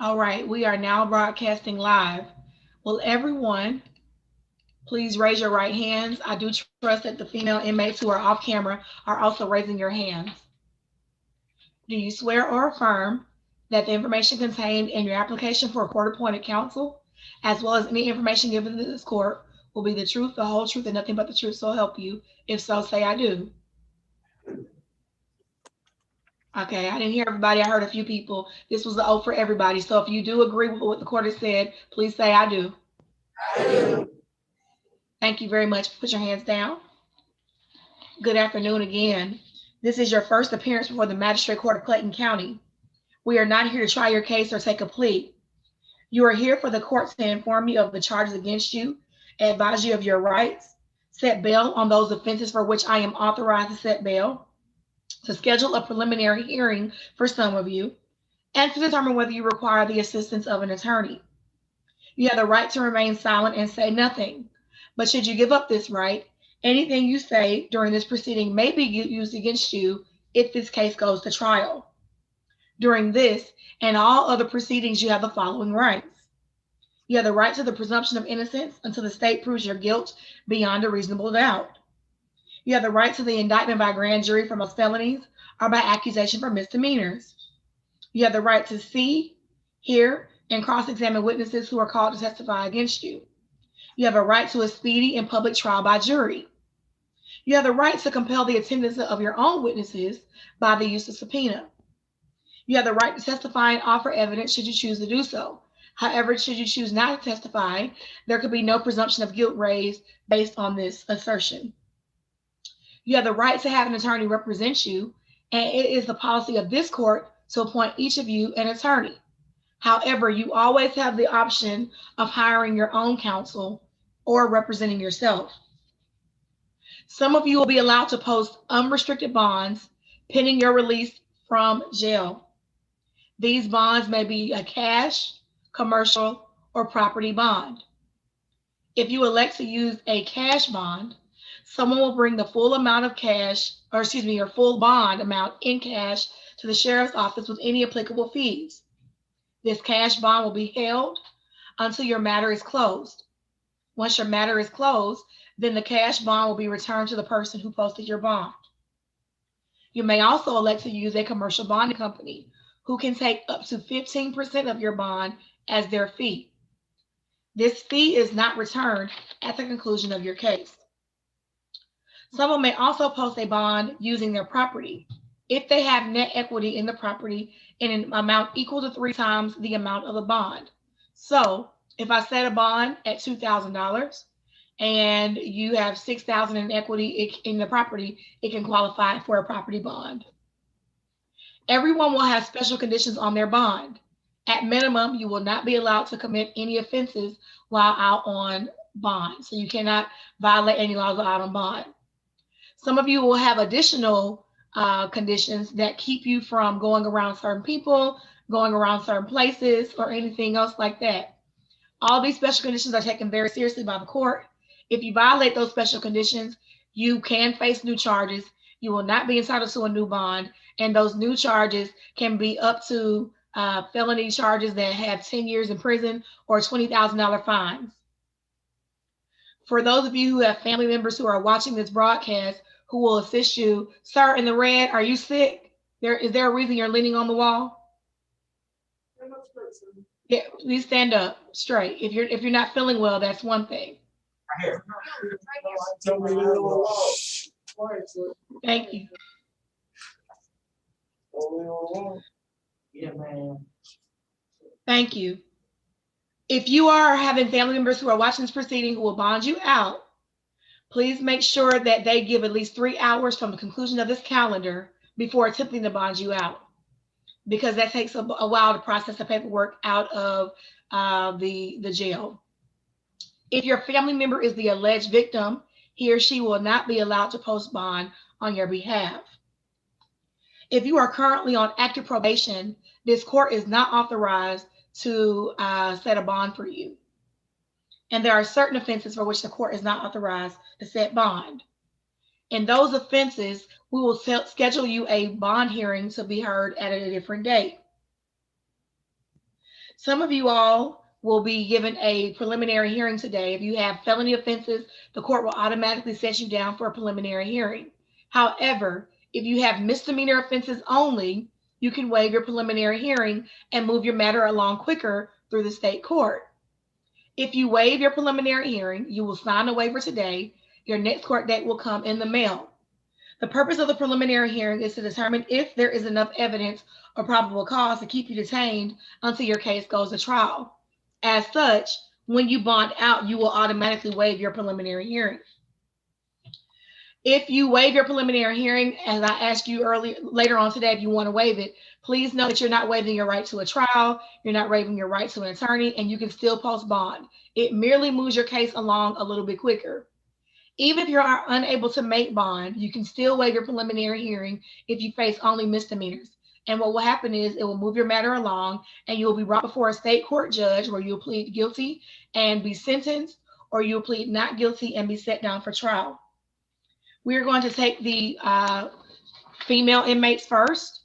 All right, we are now broadcasting live. Will everyone please raise your right hands? I do trust that the female inmates who are off camera are also raising your hands. Do you swear or affirm that the information contained in your application for a court-appointed counsel, as well as any information given to this court, will be the truth, the whole truth, and nothing but the truth, so help you? If so, say I do. Okay, I didn't hear everybody. I heard a few people. This was the oath for everybody. So if you do agree with what the court has said, please say I do. I do. Thank you very much. Put your hands down. Good afternoon again. This is your first appearance before the Magistrate Court of Clayton County. We are not here to try your case or take a plea. You are here for the court to inform you of the charges against you, advise you of your rights, set bail on those offenses for which I am authorized to set bail, to schedule a preliminary hearing for some of you, and to determine whether you require the assistance of an attorney. You have the right to remain silent and say nothing. But should you give up this right, anything you say during this proceeding may be used against you if this case goes to trial. During this and all other proceedings, you have the following rights. You have the right to the presumption of innocence until the state proves your guilt beyond a reasonable doubt. You have the right to the indictment by grand jury for most felonies or by accusation for misdemeanors. You have the right to see, hear, and cross-examine witnesses who are called to testify against you. You have a right to a speedy and public trial by jury. You have the right to compel the attendance of your own witnesses by the use of subpoena. You have the right to testify and offer evidence should you choose to do so. However, should you choose not to testify, there could be no presumption of guilt raised based on this assertion. You have the right to have an attorney represent you, and it is the policy of this court to appoint each of you an attorney. However, you always have the option of hiring your own counsel or representing yourself. Some of you will be allowed to post unrestricted bonds pending your release from jail. These bonds may be a cash, commercial, or property bond. If you elect to use a cash bond, someone will bring the full amount of cash, or your full bond amount in cash to the sheriff's office with any applicable fees. This cash bond will be held until your matter is closed. Once your matter is closed, then the cash bond will be returned to the person who posted your bond. You may also elect to use a commercial bonding company who can take up to 15% of your bond as their fee. This fee is not returned at the conclusion of your case. Someone may also post a bond using their property if they have net equity in the property in an amount equal to 3 times the amount of the bond. So if I set a bond at $2,000 and you have $6,000 in equity in the property, it can qualify for a property bond. Everyone will have special conditions on their bond. At minimum, you will not be allowed to commit any offenses while out on bond. So you cannot violate any laws while out on bond. Some of you will have additional conditions that keep you from going around certain people, going around certain places, or anything else like that. All these special conditions are taken very seriously by the court. If you violate those special conditions, you can face new charges. You will not be entitled to a new bond, and those new charges can be up to felony charges that have 10 years in prison or $20,000 fines. For those of you who have family members who are watching this broadcast who will assist you, sir in the red, are you sick? Is there a reason you're leaning on the wall? Yeah, please stand up straight. If you're not feeling well, that's one thing. Thank you. Thank you. If you are having family members who are watching this proceeding who will bond you out, please make sure that they give at least 3 hours from the conclusion of this calendar before attempting to bond you out, because that takes a while to process the paperwork out of the jail. If your family member is the alleged victim, he or she will not be allowed to post bond on your behalf. If you are currently on active probation, this court is not authorized to set a bond for you. And there are certain offenses for which the court is not authorized to set bond. In those offenses, we will schedule you a bond hearing to be heard at a different date. Some of you all will be given a preliminary hearing today. If you have felony offenses, the court will automatically set you down for a preliminary hearing. However, if you have misdemeanor offenses only, you can waive your preliminary hearing and move your matter along quicker through the state court. If you waive your preliminary hearing, you will sign a waiver today. Your next court date will come in the mail. The purpose of the preliminary hearing is to determine if there is enough evidence or probable cause to keep you detained until your case goes to trial. As such, when you bond out, you will automatically waive your preliminary hearing. If you waive your preliminary hearing, as I asked you later on today, if you want to waive it, please know that you're not waiving your right to a trial, you're not waiving your right to an attorney, and you can still post bond. It merely moves your case along a little bit quicker. Even if you are unable to make bond, you can still waive your preliminary hearing if you face only misdemeanors. And what will happen is it will move your matter along, and you will be brought before a state court judge where you'll plead guilty and be sentenced, or you'll plead not guilty and be set down for trial. We're going to take the female inmates first.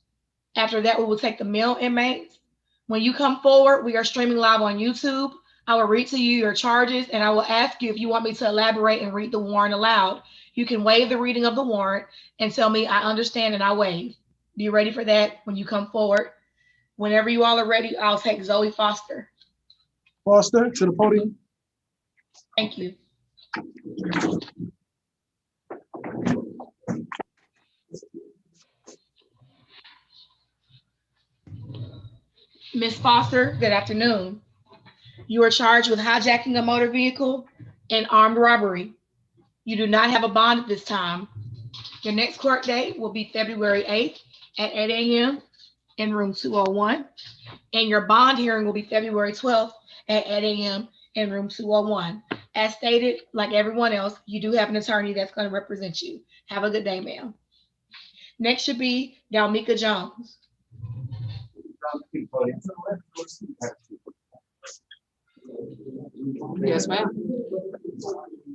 After that, we will take the male inmates. When you come forward, we are streaming live on YouTube. I will read to you your charges, and I will ask you if you want me to elaborate and read the warrant aloud. You can waive the reading of the warrant and tell me I understand and I waive. Be ready for that when you come forward. Whenever you all are ready, I'll take Zoe Foster. Foster, to the podium. Thank you. Ms. Foster, good afternoon. You are charged with hijacking a motor vehicle and armed robbery. You do not have a bond at this time. Your next court date will be February 8th at 8 a.m. in room 201. And your bond hearing will be February 12th at 8 a.m. in room 201. As stated, like everyone else, you do have an attorney that's going to represent you. Have a good day, ma'am. Next should be Dalmika Jones. Yes, ma'am.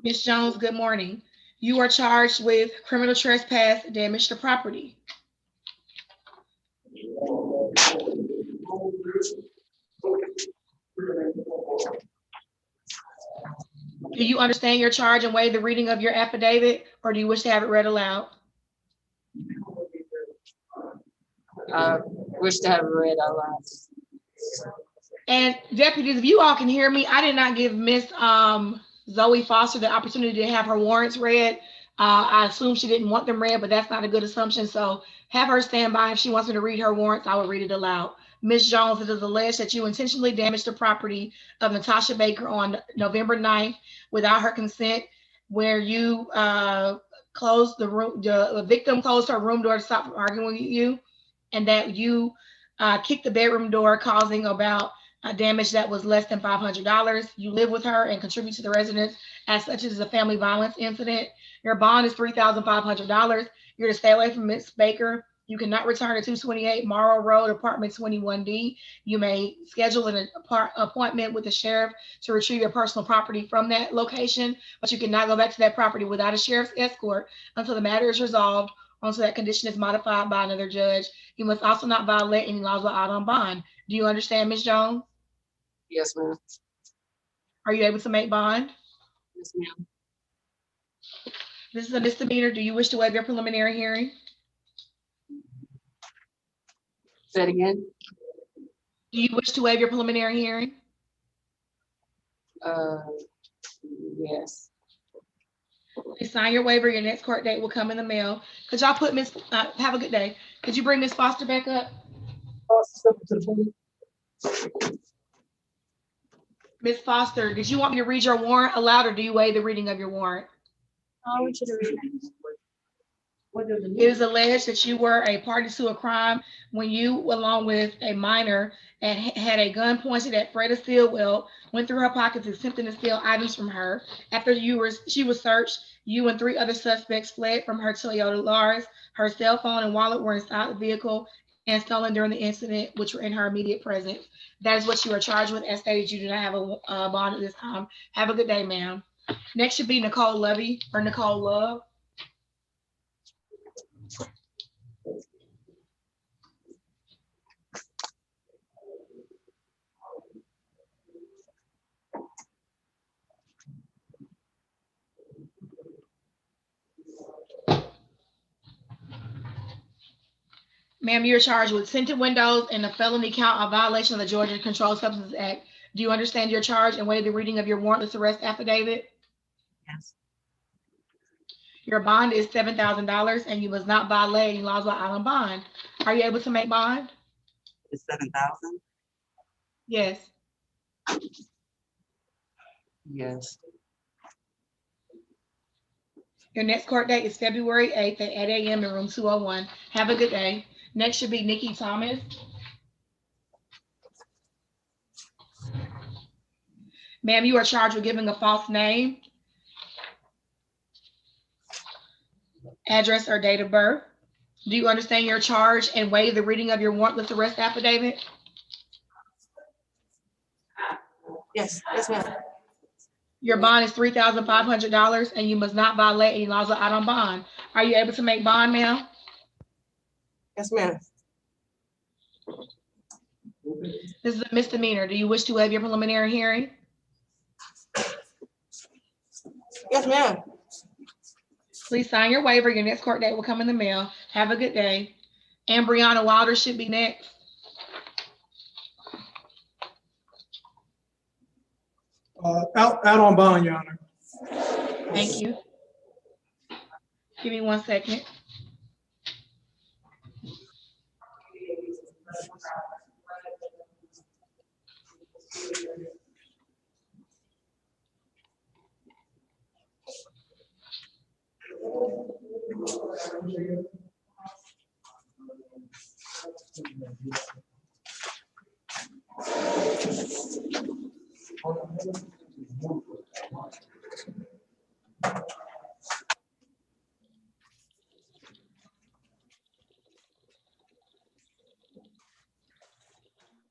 Ms. Jones, good morning. You are charged with criminal trespass, damage to property. Do you understand your charge and waive the reading of your affidavit, or do you wish to have it read aloud? I wish to have it read out loud. And deputies, if you all can hear me, I did not give Miss Zoe Foster the opportunity to have her warrants read. I assume she didn't want them read, but that's not a good assumption. So have her stand by. If she wants me to read her warrants, I will read it aloud. Ms. Jones, it is alleged that you intentionally damaged the property of Natasha Baker on November 9th without her consent, where you closed the room, the victim closed her room door to stop from arguing with you, and that you kicked the bedroom door, causing about damage that was less than $500. You live with her and contribute to the residence as such as a family violence incident. Your bond is $3,500. You're to stay away from Ms. Baker. You cannot return to 228 Morrow Road, apartment 21D. You may schedule an appointment with the sheriff to retrieve your personal property from that location, but you cannot go back to that property without a sheriff's escort until the matter is resolved, until that condition is modified by another judge. You must also not violate any laws while out on bond. Do you understand, Ms. Jones? Yes, ma'am. Are you able to make bond? Yes, ma'am. This is a misdemeanor. Do you wish to waive your preliminary hearing? Say it again. Do you wish to waive your preliminary hearing? Yes. Please sign your waiver. Your next court date will come in the mail. Could y'all put Miss, have a good day. Could you bring Miss Foster back up? Miss Foster, did you want me to read your warrant aloud, or do you waive the reading of your warrant? I want you to read it. It is alleged that you were a party to a crime when you, along with a minor, and had a gun pointed at Freda Stillwell, went through her pockets attempting to steal items from her. After she was searched, you and 3 other suspects fled from her Toyota Yaris. Her cell phone and wallet were inside the vehicle and stolen during the incident, which were in her immediate presence. That is what you are charged with. As stated, you do not have a bond at this time. Have a good day, ma'am. Next should be Nicole Lovey or Nicole Love. Ma'am, you're charged with tinted windows and a felony count of violation of the Georgia Controlled Substances Act. Do you understand your charge and waive the reading of your warrantless arrest affidavit? Yes. Your bond is $7,000 and you must not violate any laws while out on bond. Are you able to make bond? It's 7,000. Yes. Yes. Your next court date is February 8th at 8 a.m. in room 201. Have a good day. Next should be Nikki Thomas. Ma'am, you are charged with giving a false name, address, or date of birth. Do you understand your charge and waive the reading of your warrantless arrest affidavit? Yes. Yes, ma'am. Your bond is $3,500 and you must not violate any laws out on bond. Are you able to make bond, ma'am? Yes, ma'am. This is a misdemeanor. Do you wish to waive your preliminary hearing? Yes, ma'am. Please sign your waiver. Your next court date will come in the mail. Have a good day. And Brianna Wilder should be next. Out on bond, Your Honor. Thank you. Give me 1 second.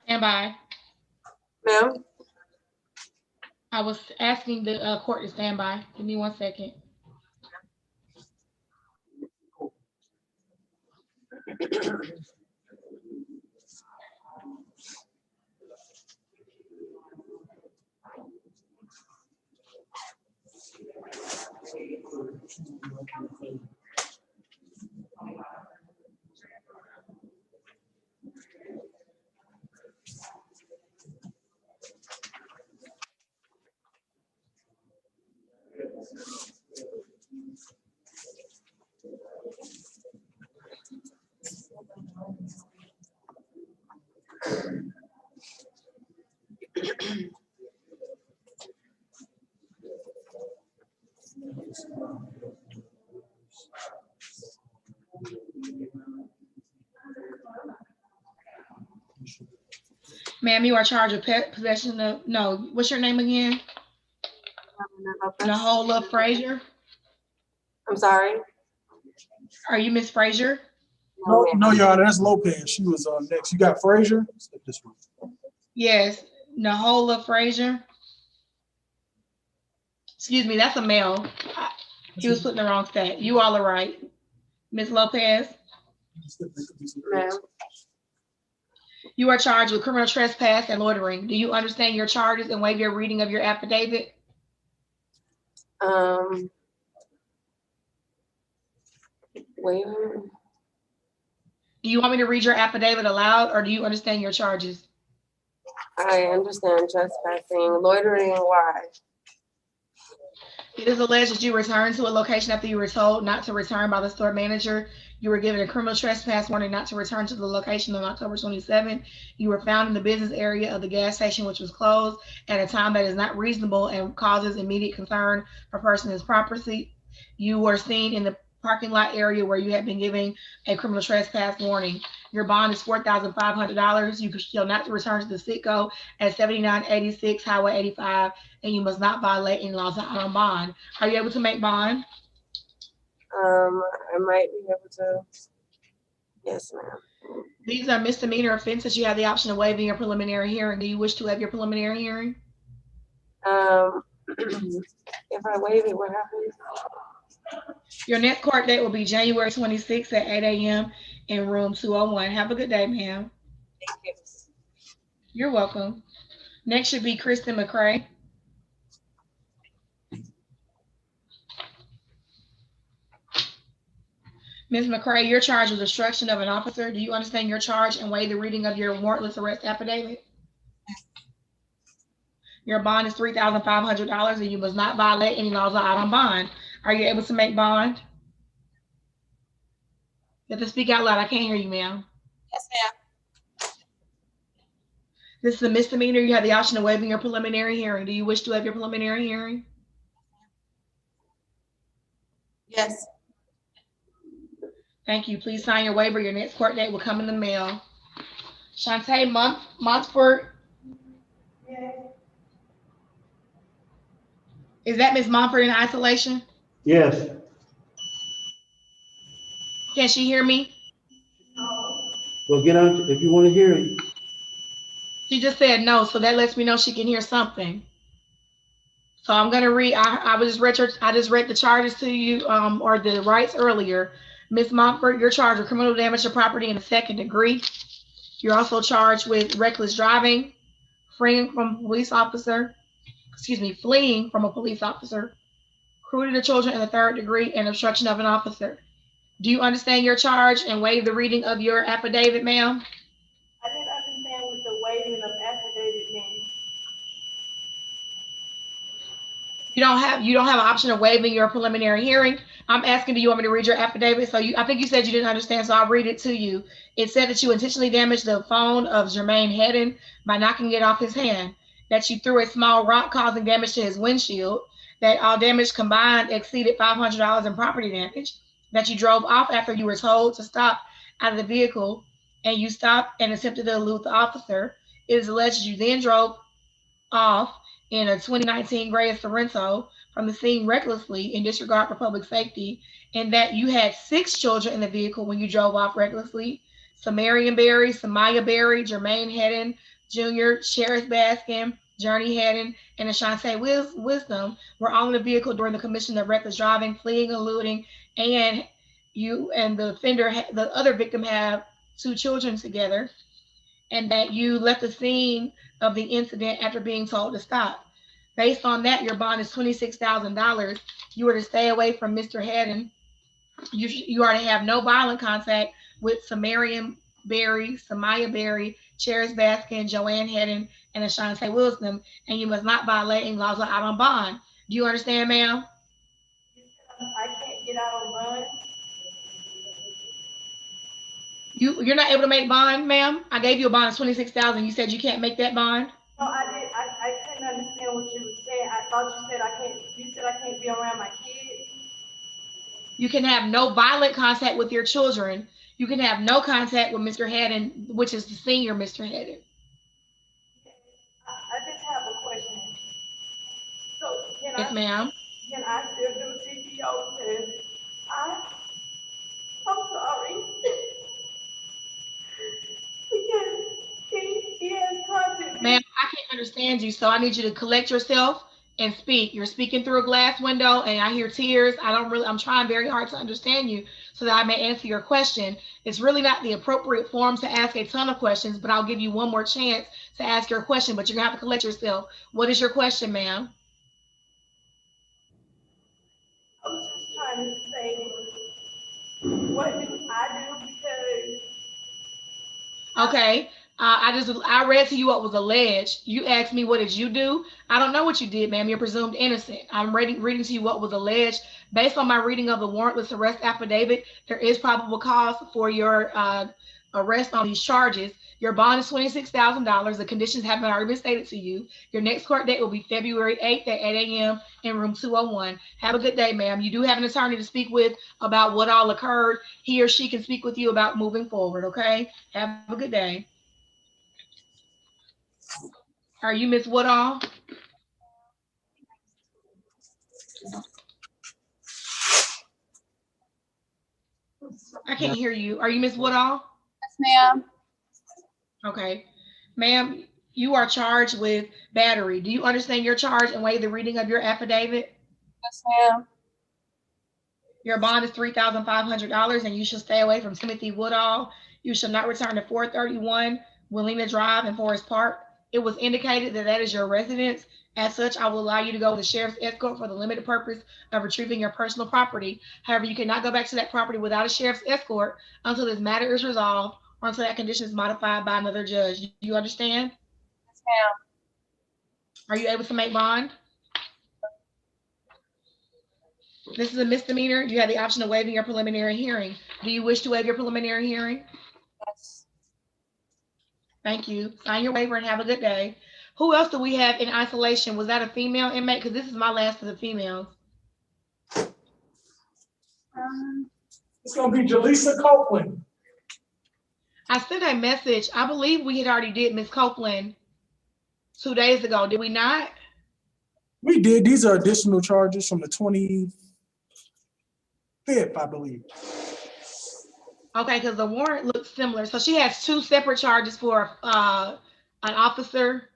Stand by. Ma'am. I was asking the court to stand by. Give me 1 second. Ma'am, you are charged with possession of, no, what's your name again? Nahola Frazier. I'm sorry. Are you Miss Frazier? No, ma'am. no, Your Honor, that's Lopez. She was next. You got Frazier? Step this way. Yes, Nahola Frazier. Excuse me, that's a male. He was putting the wrong stat. You all are right. Ms. Lopez, Ma'am. you are charged with criminal trespass and loitering. Do you understand your charges and waive your reading of your affidavit? Waiver. Do you want me to read your affidavit aloud or do you understand your charges? I understand trespassing, loitering, why? It is alleged that you returned to a location after you were told not to return by the store manager. You were given a criminal trespass warning not to return to the location on October 27. You were found in the business area of the gas station, which was closed at a time that is not reasonable and causes immediate concern for person's property. You were seen in the parking lot area where you have been giving a criminal trespass warning. Your bond is $4,500. You shall not return to the Citgo at 7986 Highway 85, and you must not violate any laws out on bond. Are you able to make bond? I might be able to. Yes, ma'am. These are misdemeanor offenses. You have the option of waiving your preliminary hearing. Do you wish to have your preliminary hearing? If I waive it, what happens? Your next court date will be January 26th at 8 a.m. in room 201. Have a good day, ma'am. Thank you. You're welcome. Next should be Kristen McCray. Ms. McCray, you're charged with obstruction of an officer. Do you understand your charge and waive the reading of your warrantless arrest affidavit? Your bond is $3,500 and you must not violate any laws out on bond. Are you able to make bond? You have to speak out loud. I can't hear you, ma'am. Yes, ma'am. This is a misdemeanor. You have the option of waiving your preliminary hearing. Do you wish to have your preliminary hearing? Yes. Thank you. Please sign your waiver. Your next court date will come in the mail. Shantae Montfort. Yes. Is that Ms. Montfort in isolation? Yes. Can she hear me? Well, get on, if you want to hear it. She just said no, so that lets me know she can hear something. So I'm gonna read. I just read the charges to you, or the rights earlier. Ms. Montfort, you're charged with criminal damage to property in the 2nd degree. You're also charged with reckless driving, fleeing from a police officer, cruelty to children in the 3rd degree, and obstruction of an officer. Do you understand your charge and waive the reading of your affidavit, ma'am? I didn't understand what the waiving of affidavit meant. You don't have an option of waiving your preliminary hearing. I'm asking, do you want me to read your affidavit? So I think you said you didn't understand, so I'll read it to you. It said that you intentionally damaged the phone of Jermaine Hedden by knocking it off his hand, that you threw a small rock causing damage to his windshield, that all damage combined exceeded $500 in property damage, that you drove off after you were told to stop out of the vehicle, and you stopped and attempted to elude the officer. It is alleged you then drove off in a 2019 gray Sorento from the scene recklessly in disregard for public safety, and that you had 6 children in the vehicle when you drove off recklessly. Samaya Berry, Jermaine Hedden Jr., Sheriff Baskin, Journey Hedden, and Ashante Wisdom were all in the vehicle during the commission of reckless driving, fleeing, eluding, and you and the offender, the other victim, have 2 children together, and that you left the scene of the incident after being told to stop. Based on that, your bond is $26,000. You are to stay away from Mr. Hedden. You are to have no violent contact with Samaya Berry, Cheris Baskin, Joanne Hedden, and Ashante Wisdom, and you must not violate any laws out on bond. Do you understand, ma'am? I can't get out on bond. You're not able to make bond, ma'am? I gave you a bond of $26,000. You said you can't make that bond? No, I couldn't understand what you were saying. I thought you said I can't be around my kids. You can have no violent contact with your children. You can have no contact with Mr. Hedden, which is the senior Mr. Hedden. I just have a question. So Yes, ma'am. can I still do CPO test? I'm sorry. Because he has contacted me. Ma'am, I can't understand you, so I need you to collect yourself and speak. You're speaking through a glass window and I hear tears. I'm trying very hard to understand you so that I may answer your question. It's really not the appropriate form to ask a ton of questions, but I'll give you one more chance to ask your question, but you're gonna have to collect yourself. What is your question, ma'am? I was just trying to say, what do I do? Because Okay. I read to you what was alleged. You asked me, what did you do? I don't know what you did, ma'am. You're presumed innocent. I'm reading to you what was alleged. Based on my reading of the warrantless arrest affidavit, there is probable cause for your arrest on these charges. Your bond is $26,000. The conditions have already been stated to you. Your next court date will be February 8th at 8 a.m. in room 201. Have a good day, ma'am. You do have an attorney to speak with about what all occurred. He or she can speak with you about moving forward, okay? Have a good day. Are you Miss Woodall? I can't hear you. Are you Miss Woodall? Yes, ma'am. Okay. Ma'am, you are charged with battery. Do you understand your charge and waive the reading of your affidavit? Yes, ma'am. Your bond is $3,500 and you shall stay away from Timothy Woodall. You shall not return to 431 Willina Drive in Forest Park. It was indicated that that is your residence. As such, I will allow you to go with the sheriff's escort for the limited purpose of retrieving your personal property. However, you cannot go back to that property without a sheriff's escort until this matter is resolved or until that condition is modified by another judge. Do you understand? Yes, ma'am. Are you able to make bond? This is a misdemeanor. You have the option of waiving your preliminary hearing. Do you wish to waive your preliminary hearing? Yes. Thank you. Sign your waiver and have a good day. Who else do we have in isolation? Was that a female inmate? Because this is my last of the females. It's gonna be Jaleesa Copeland. I sent a message. I believe we had already did Miss Copeland 2 days ago. Did we not? We did, these are additional charges from the 25th, I believe. Okay, because the warrant looks similar. So she has 2 separate charges for an officer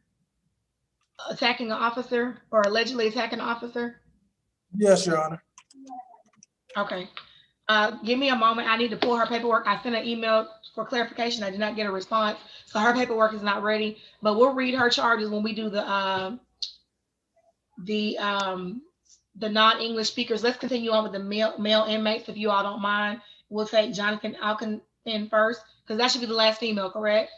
attacking an officer or allegedly attacking an officer. Yes, Your Honor. Okay. Give me a moment. I need to pull her paperwork. I sent an email for clarification. I did not get a response. So her paperwork is not ready, but we'll read her charges when we do the non-English speakers. Let's continue on with the male inmates, if you all don't mind. We'll take Jonathan Alkin in first, because that should be the last female, correct?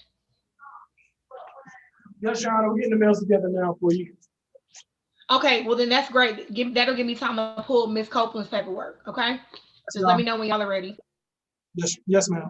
Yes, Your Honor, we're getting the mails together now for you. Okay, well then that's great. That'll give me time to pull Miss Copeland's paperwork, okay? Just let me know when y'all are ready. Yes, yes, ma'am.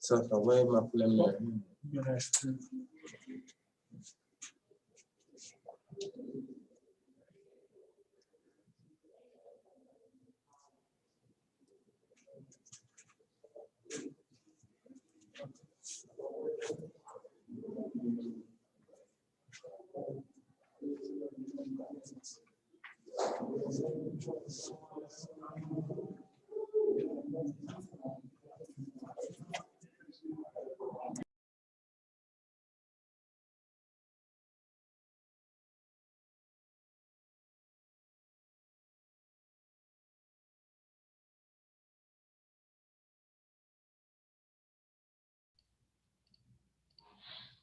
So where my preliminary? Yeah, that's true.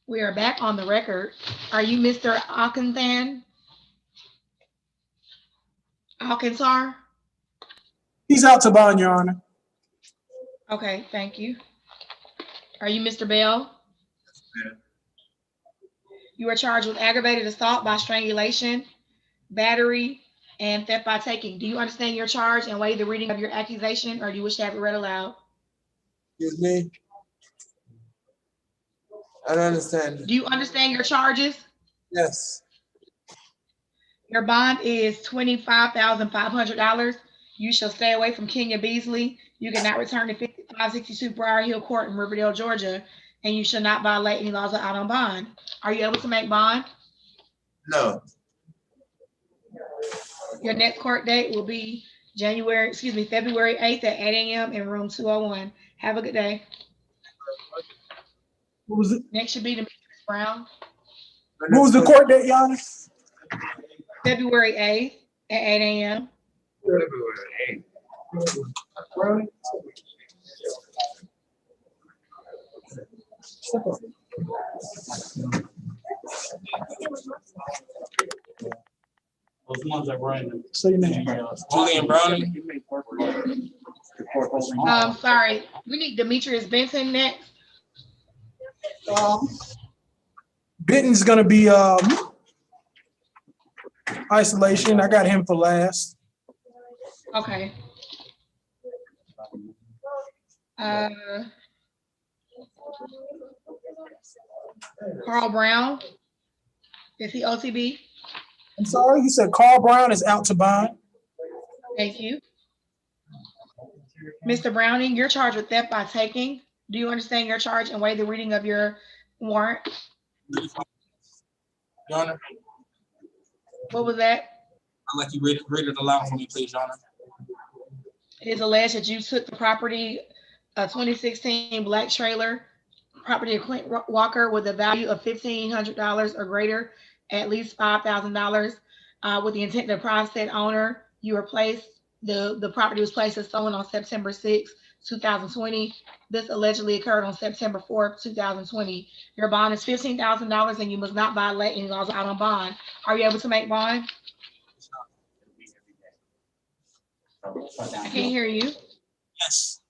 We are back on the record. Are you Mr. Alcanthan? Alcantar? He's out to bond, Your Honor. Okay, thank you. Are you Mr. Bell? Yeah. You are charged with aggravated assault by strangulation, battery, and theft by taking. Do you understand your charge and waive the reading of your accusation, or do you wish to have it read aloud? Excuse me? I don't understand. Do you understand your charges? Yes. Your bond is $25,500. You shall stay away from Kenya Beasley. You cannot return to 5562 Briar Hill Court in Riverdale, Georgia, and you shall not violate any laws out on bond. Are you able to make bond? No. Your next court date will be February 8th at 8 a.m. in room 201. Have a good day. What was it? Next should be Demetrius Brown, What was the court date, Your Honor? February 8th at 8 a.m. February 8th. Step up. Those ones that were in the. Say your name. Julian Browning. Sorry, we need Demetrius Benson next. Benton's gonna be isolation. I got him for last. Okay. Carl Brown, is he OTB? I'm sorry, you said Carl Brown is out to bond. Thank you. Mr. Browning, you're charged with theft by taking. Do you understand your charge and waive the reading of your warrant? Your Honor, What was that? I'd like you read it aloud for me, please, Your Honor. It is alleged that you took the property, a 2016 black trailer, property of Clint Walker with a value of $1,500 or greater, at least $5,000, with the intent to deprive said owner. You were placed, the property was placed as stolen on September 6, 2020. This allegedly occurred on September 4th, 2020. Your bond is $15,000 and you must not violate any laws out on bond. Are you able to make bond? I can't hear you. Yes.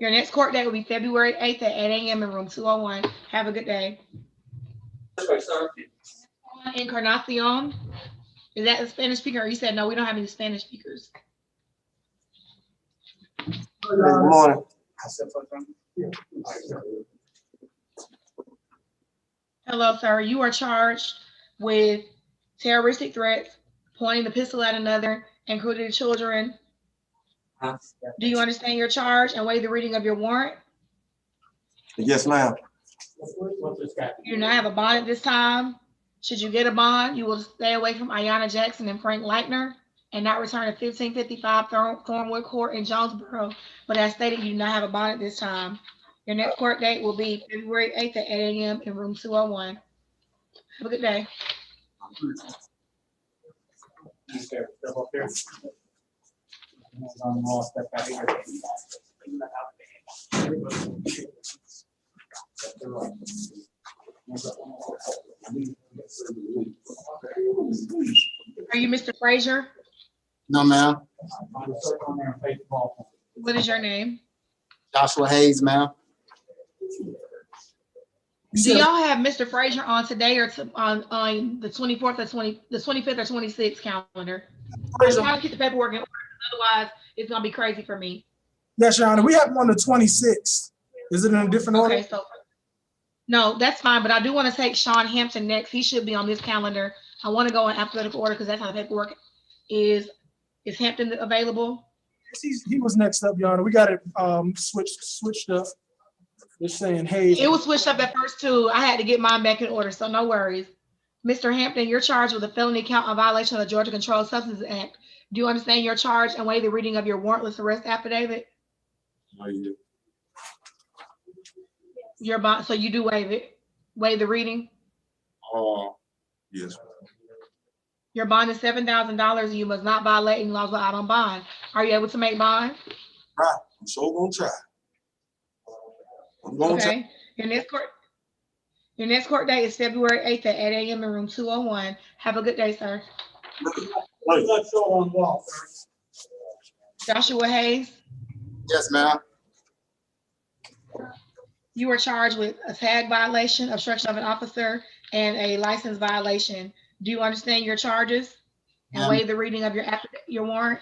Your next court date will be February 8th at 8 a.m. in room 201. Have a good day. Encarnacion, is that the Spanish speaker? Or you said, no, we don't have any Spanish speakers. Good morning. Hello, sir. You are charged with terroristic threats, pointing the pistol at another, including children. Do you understand your charge and waive the reading of your warrant? Yes, ma'am. You do not have a bond at this time. Should you get a bond, you will stay away from Ayanna Jackson and Frank Leitner and not return to 1555 Thornwood Court in Jonesboro. But as stated, you do not have a bond at this time. Your next court date will be February 8th at 8 a.m. in room 201. Have a good day. Are you Mr. Frazier? No, ma'am. Find a circle on there and face the law firm. What is your name? Joshua Hayes, ma'am. Do y'all have Mr. Frazier on today or on the 24th or the 25th or 26th calendar? I'm trying to get the paperwork in order, otherwise it's gonna be crazy for me. Yes, Your Honor, we have him on the 26th. Is it in a different order? Okay, so, no, that's fine, but I do want to take Sean Hampton next. He should be on this calendar. I want to go in alphabetical order because that's how the paperwork is. Is Hampton available? He was next up, Your Honor. We got it switched up. Just saying, hey. It was switched up at first too. I had to get mine back in order, so no worries. Mr. Hampton, you're charged with a felony count of violation of the Georgia Controlled Substances Act. Do you understand your charge and waive the reading of your warrantless arrest affidavit? Your bond, so you do waive the reading? Yes. Your bond is $7,000 and you must not violate any laws out on bond. Are you able to make bond? Right, I'm so gonna try. I'm gonna try. Okay. Your next court date is February 8th at 8 a.m. in room 201. Have a good day, sir. Let's not show on the wall, sir. Joshua Hayes, Yes, ma'am. you were charged with a tag violation, obstruction of an officer, and a license violation. Do you understand your charges and Ma'am. waive the reading of your warrant?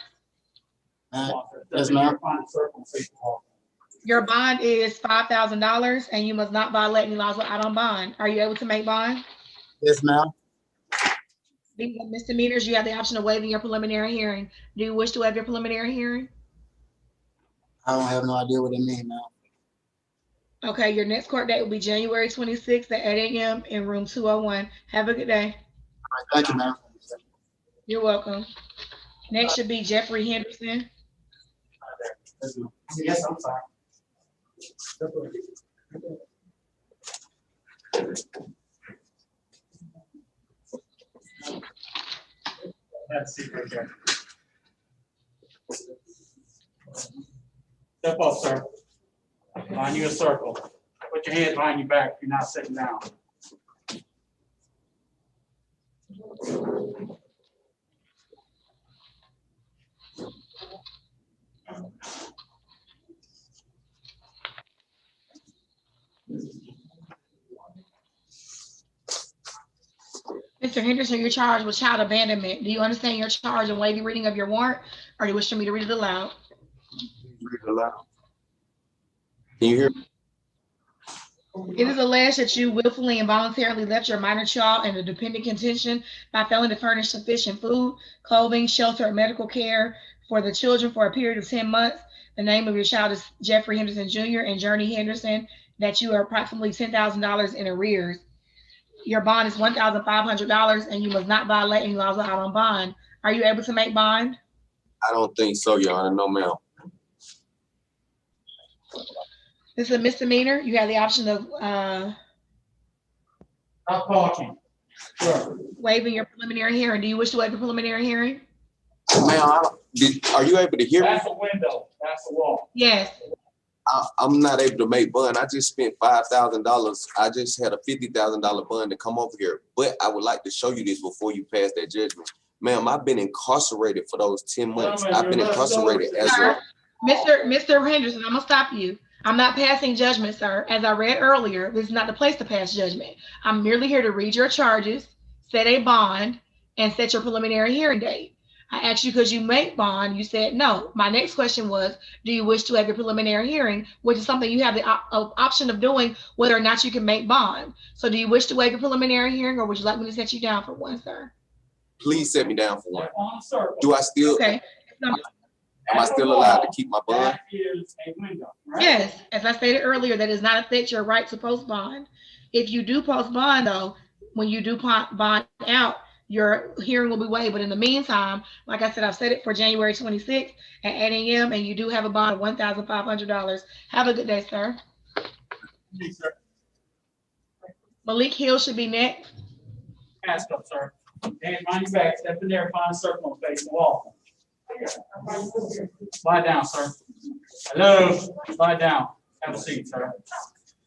Yes, ma'am. Find a circle and face the law firm. Your bond is $5,000 and you must not violate any laws out on bond. Are you able to make bond? Yes, ma'am. These are misdemeanors. You have the option of waiving your preliminary hearing. Do you wish to waive your preliminary hearing? I don't have no idea what it means, ma'am. Okay, your next court date will be January 26th at 8 a.m. in room 201. Have a good day. All right, thank you, ma'am. You're welcome. Next should be Jeffrey Henderson. Yes, I'm sorry. That's secret there. Step up, sir. Find you a circle. Put your hands behind your back if you're not sitting down. Mr. Henderson, you're charged with child abandonment. Do you understand your charge and waive the reading of your warrant? Or do you wish for me to read it aloud? Read it aloud. Can you hear me? It is alleged that you willfully and voluntarily left your minor child in a dependent condition by failing to furnish sufficient food, clothing, shelter, and medical care for the children for a period of 10 months. The name of your child is Jeffrey Henderson Jr. and Journey Henderson, that you are approximately $10,000 in arrears. Your bond is $1,500 and you must not violate any laws out on bond. Are you able to make bond? I don't think so, Your Honor. No, ma'am. This is a misdemeanor. You have the option of Stop talking. Sure. waiving your preliminary hearing. Do you wish to waive the preliminary hearing? Ma'am, are you able to hear me? That's a window. That's the wall. Yes. I'm not able to make bond. I just spent $5,000. I just had a $50,000 bond to come over here. But I would like to show you this before you pass that judgment. Ma'am, I've been incarcerated for those 10 months. I've been incarcerated as Sir, a... Mr. Henderson, I'm gonna stop you. I'm not passing judgment, sir. As I read earlier, this is not the place to pass judgment. I'm merely here to read your charges, set a bond, and set your preliminary hearing date. I asked you because you make bond, you said no. My next question was, do you wish to have your preliminary hearing, which is something you have the option of doing whether or not you can make bond. So do you wish to waive your preliminary hearing or would you like me to set you down for one, sir? Please set me down for one. On a circle. Do I still, Okay. am I still allowed to keep my bond? That is a window, right? Yes, as I stated earlier, that does not affect your right to post bond. If you do post bond though, when you do bond out, your hearing will be waived. But in the meantime, like I said, I've set it for January 26th at 8 a.m. and you do have a bond of $1,500. Have a good day, sir. Yes, sir. Malik Hill should be next. Ask up, sir. Hands behind your back. Step in there. Find a circle and face the wall. Slide down, sir. Hello. Slide down. Have a seat, sir.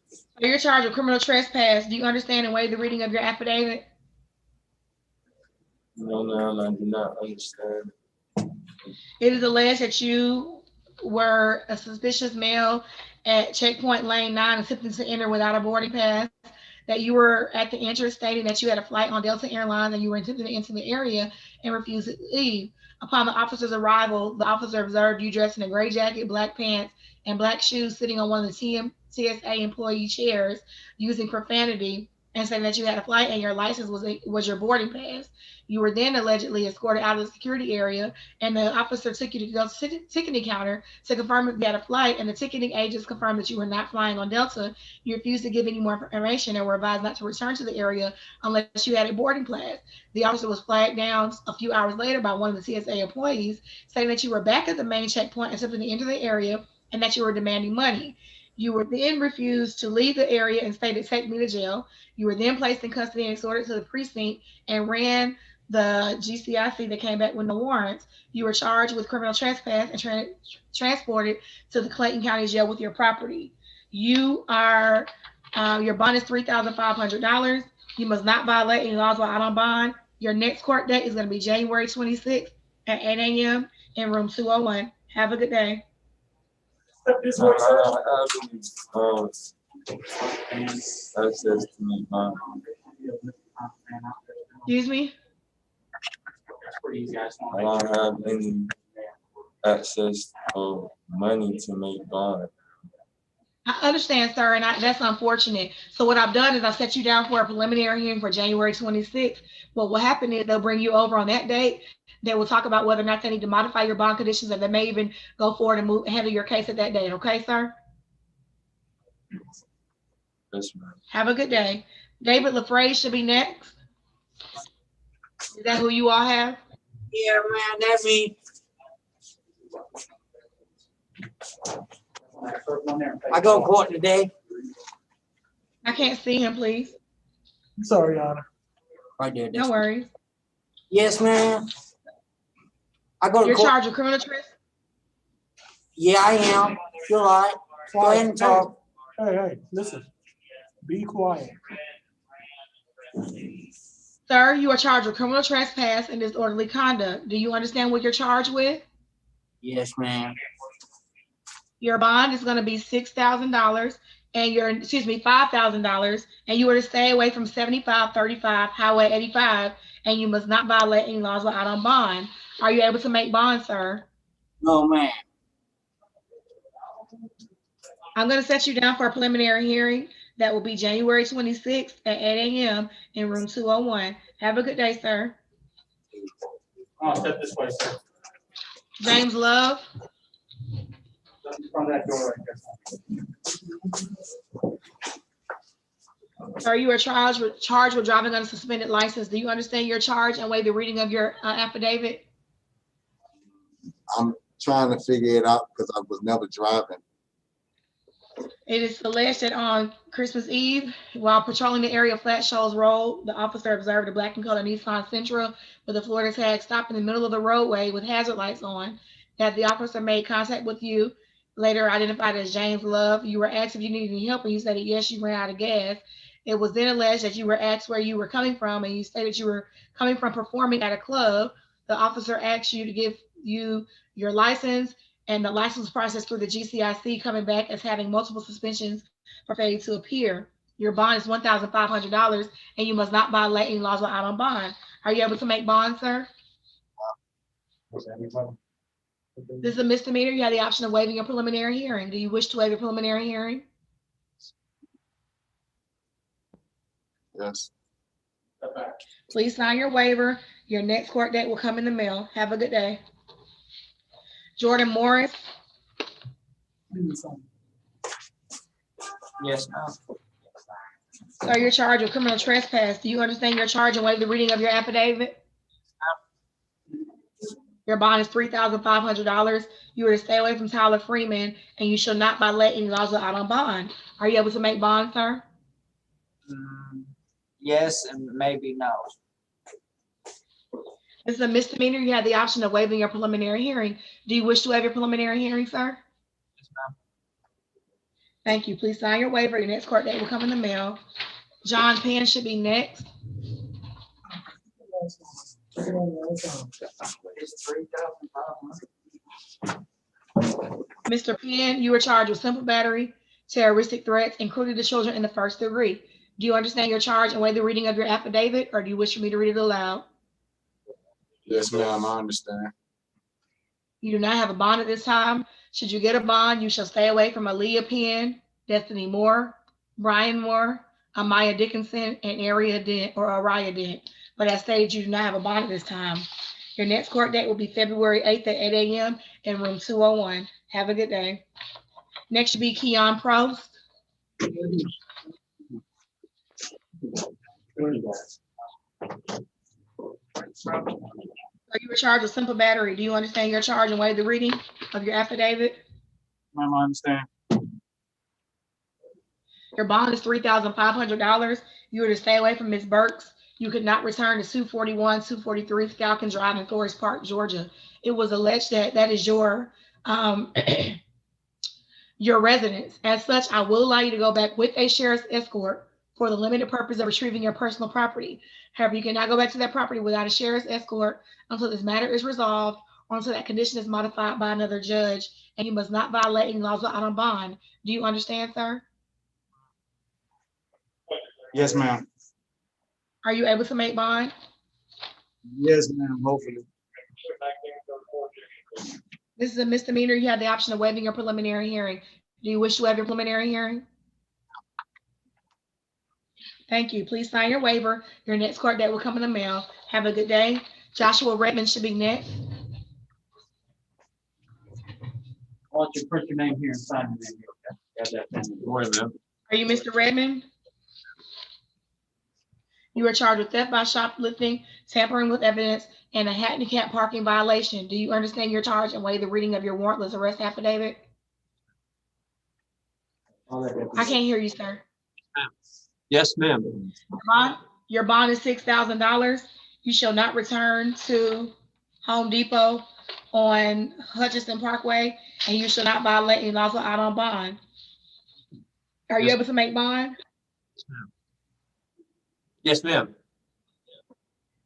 So you're charged with criminal trespass. Do you understand and waive the reading of your affidavit? No, I do not understand. It is alleged that you were a suspicious male at checkpoint lane 9 attempting to enter without a boarding pass, that you were at the entrance stating that you had a flight on Delta Airlines and you were attempting to enter the area and refused to leave. Upon the officer's arrival, the officer observed you dressed in a gray jacket, black pants, and black shoes sitting on one of the TSA employee chairs using profanity and saying that you had a flight and your license was your boarding pass. You were then allegedly escorted out of the security area, and the officer took you to the ticketing counter to confirm if you had a flight, and the ticketing agents confirmed that you were not flying on Delta. You refused to give any more information and were advised not to return to the area unless you had a boarding pass. The officer was flagged down a few hours later by one of the TSA employees, saying that you were back at the main checkpoint attempting to enter the area and that you were demanding money. You were then refused to leave the area and stated, "Take me to jail." You were then placed in custody and escorted to the precinct and ran the GCIC that came back with no warrants. You were charged with criminal trespass and transported to the Clayton County Jail with your property. You are, your bond is $3,500. You must not violate any laws while out on bond. Your next court date is going to be January 26th at 8 a.m. in room 201. Have a good day. Step this way, sir. Access to me, Excuse me? I don't have any access of money to make bond. I understand, sir, and that's unfortunate. So what I've done is I've set you down for a preliminary hearing for January 26th. What will happen is they'll bring you over on that date. They will talk about whether or not they need to modify your bond conditions, and they may even go forward and handle your case at that date. Okay, sir? Yes, ma'am. Have a good day. David LaFraise should be next. Is that who you all have? Yeah, man, that's me. I go to court today. I can't see him, please. I'm sorry, Your Honor. Right there. No worries. Yes, ma'am. I go to You're court. charged with criminal trespass? Yeah, I am. You're all right. Go ahead and talk. Hey, listen. Be quiet. Sir, you are charged with criminal trespass and disorderly conduct. Do you understand what you're charged with? Yes, ma'am. Your bond is going to be $6,000 and $5,000, and you are to stay away from 7535 Highway 85, and you must not violate any laws while out on bond. Are you able to make bond, sir? No, ma'am. I'm going to set you down for a preliminary hearing. That will be January 26th at 8 a.m. in room 201. Have a good day, sir. I'll step this way, sir. James Love. From that door right there. Sir, you are charged with driving on a suspended license. Do you understand your charge and waive the reading of your affidavit? I'm trying to figure it out because I was never driving. It is alleged that on Christmas Eve, while patrolling the area of Flat Shoals Road, the officer observed a black and colored Nissan Sentra with a Florida tag stopped in the middle of the roadway with hazard lights on. That the officer made contact with you, later identified as James Love. You were asked if you needed any help, and you said yes, you ran out of gas. It was then alleged that you were asked where you were coming from, and you stated you were coming from performing at a club. The officer asked you to give you your license, and the license process through the GCIC coming back as having multiple suspensions for failure to appear. Your bond is $1,500, and you must not violate any laws while out on bond. Are you able to make bond, sir? This is a misdemeanor. You have the option of waiving a preliminary hearing. Do you wish to waive a preliminary hearing? Yes. Please sign your waiver. Your next court date will come in the mail. Have a good day. Jordan Morris. Yes, ma'am. Sir, you're charged with criminal trespass. Do you understand your charge and waive the reading of your affidavit? Your bond is $3,500. You are to stay away from Tyler Freeman, and you shall not violate any laws out on bond. Are you able to make bond, sir? Yes, and maybe no. This is a misdemeanor. You have the option of waiving your preliminary hearing. Do you wish to waive your preliminary hearing, sir? Yes, ma'am. Thank you. Please sign your waiver. Your next court date will come in the mail. John Penn should be next. It's 3,500. Mr. Penn, you were charged with simple battery, terroristic threats, including the children in the first degree. Do you understand your charge and waive the reading of your affidavit, or do you wish for me to read it aloud? Yes, ma'am, I understand. You do not have a bond at this time. Should you get a bond, you shall stay away from Aaliyah Penn, Destiny Moore, Brian Moore, Amaya Dickinson, and Araya Dent. But as stated, you do not have a bond at this time. Your next court date will be February 8th at 8 a.m. in room 201. Have a good day. Next should be Keon Prost. So you were charged with simple battery. Do you understand your charge and waive the reading of your affidavit? Ma'am, I understand. Your bond is $3,500. You were to stay away from Ms. Burks. You could not return to 241, 243 Falcon Drive in Forest Park, Georgia. It was alleged that that is your your residence. As such, I will allow you to go back with a sheriff's escort for the limited purpose of retrieving your personal property. However, you cannot go back to that property without a sheriff's escort until this matter is resolved or until that condition is modified by another judge, and you must not violate any laws out on bond. Do you understand, sir? Yes, ma'am. Are you able to make bond? Yes, ma'am, hopefully. This is a misdemeanor. You have the option of waiving your preliminary hearing. Do you wish to waive your preliminary hearing? Thank you. Please sign your waiver. Your next court date will come in the mail. Have a good day. Joshua Redmond should be next. I want you to print your name here and sign your name here, okay? Got that thing. Wait a minute. Are you Mr. Redmond? You are charged with theft by shoplifting, tampering with evidence, and a handicap parking violation. Do you understand your charge and waive the reading of your warrantless arrest affidavit? I can't hear you, sir. Yes, ma'am. Your bond is $6,000. You shall not return to Home Depot on Hutchinson Parkway, and you shall not violate any laws out on bond. Are you able to make bond? Yes, ma'am.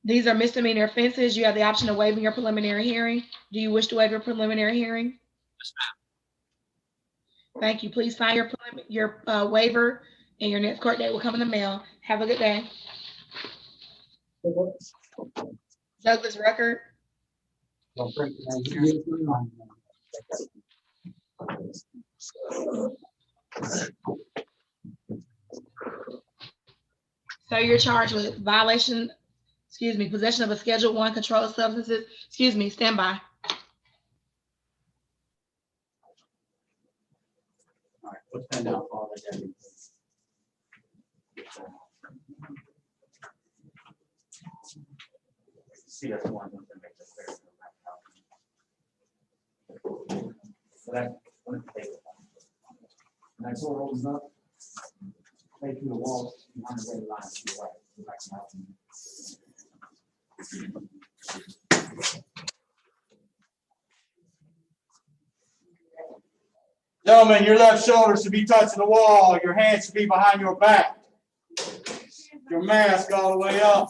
These are misdemeanor offenses. You have the option of waiving your preliminary hearing. Do you wish to waive your preliminary hearing? Yes, ma'am. Thank you. Please sign your waiver, and your next court date will come in the mail. Have a good day. Douglas Rucker. Don't print your name here. So you're charged with possession of a Schedule I controlled substances. Stand by. All right, put that down, Father. See, that's one that makes it clear. So that, one table. And that door opens up, right through the wall, behind the red line to your right. Go back now. Gentlemen, your left shoulder should be touching the wall. Your hands should be behind your back. Your mask all the way up.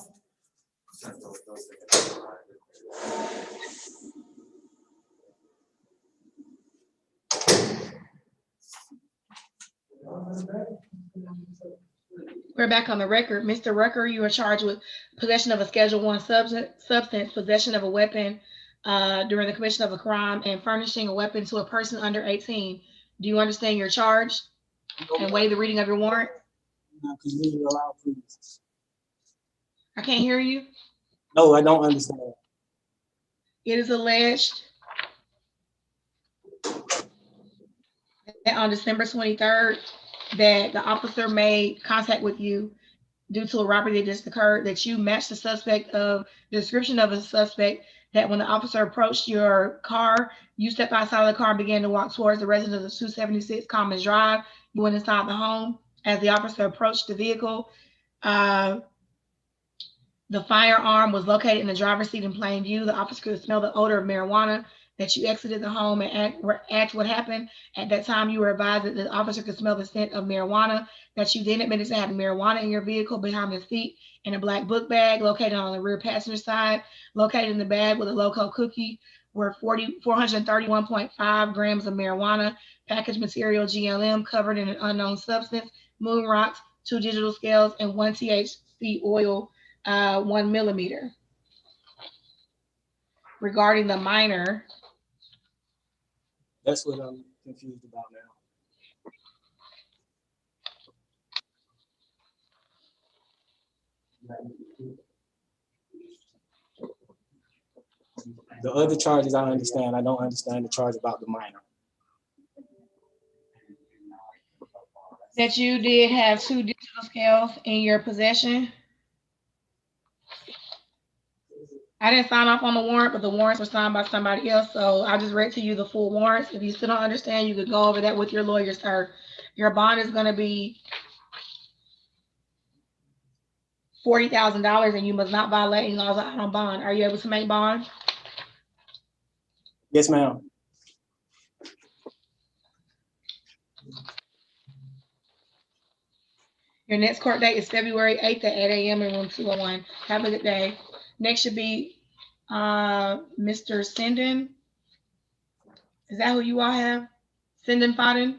We're back on the record. Mr. Rucker, you are charged with possession of a Schedule I substance, possession of a weapon during the commission of a crime, and furnishing a weapon to a person under 18. Do you understand your charge and waive the reading of your warrant? I can't hear you. No, I don't understand. It is alleged that on December 23rd, that the officer made contact with you due to a robbery that just occurred, that you matched the suspect of the description of a suspect, that when the officer approached your car, you stepped outside of the car and began to walk towards the residence of 276 Commons Drive. You went inside the home. As the officer approached the vehicle, the firearm was located in the driver's seat in plain view. The officer could smell the odor of marijuana that you exited the home and asked what happened. At that time, you were advised that the officer could smell the scent of marijuana, that you then admitted to having marijuana in your vehicle behind the seat in a black book bag located on the rear passenger side. Located in the bag with a loco cookie were 431.5 grams of marijuana, packaged material GLM covered in an unknown substance, moon rocks, 2 digital scales, and 1 THC oil, 1 millimeter. Regarding the minor, That's what I'm confused about now. The other charges I understand. I don't understand the charge about the minor. that you did have 2 digital scales in your possession. I didn't sign off on the warrant, but the warrants were signed by somebody else, so I just read to you the full warrants. If you still don't understand, you could go over that with your lawyer, sir. Your bond is going to be $40,000, and you must not violate any laws out on bond. Are you able to make bond? Yes, ma'am. Your next court date is February 8th at 8 a.m. in room 201. Have a good day. Next should be Mr. Sinden. Is that who you all have? Sinden Fadden?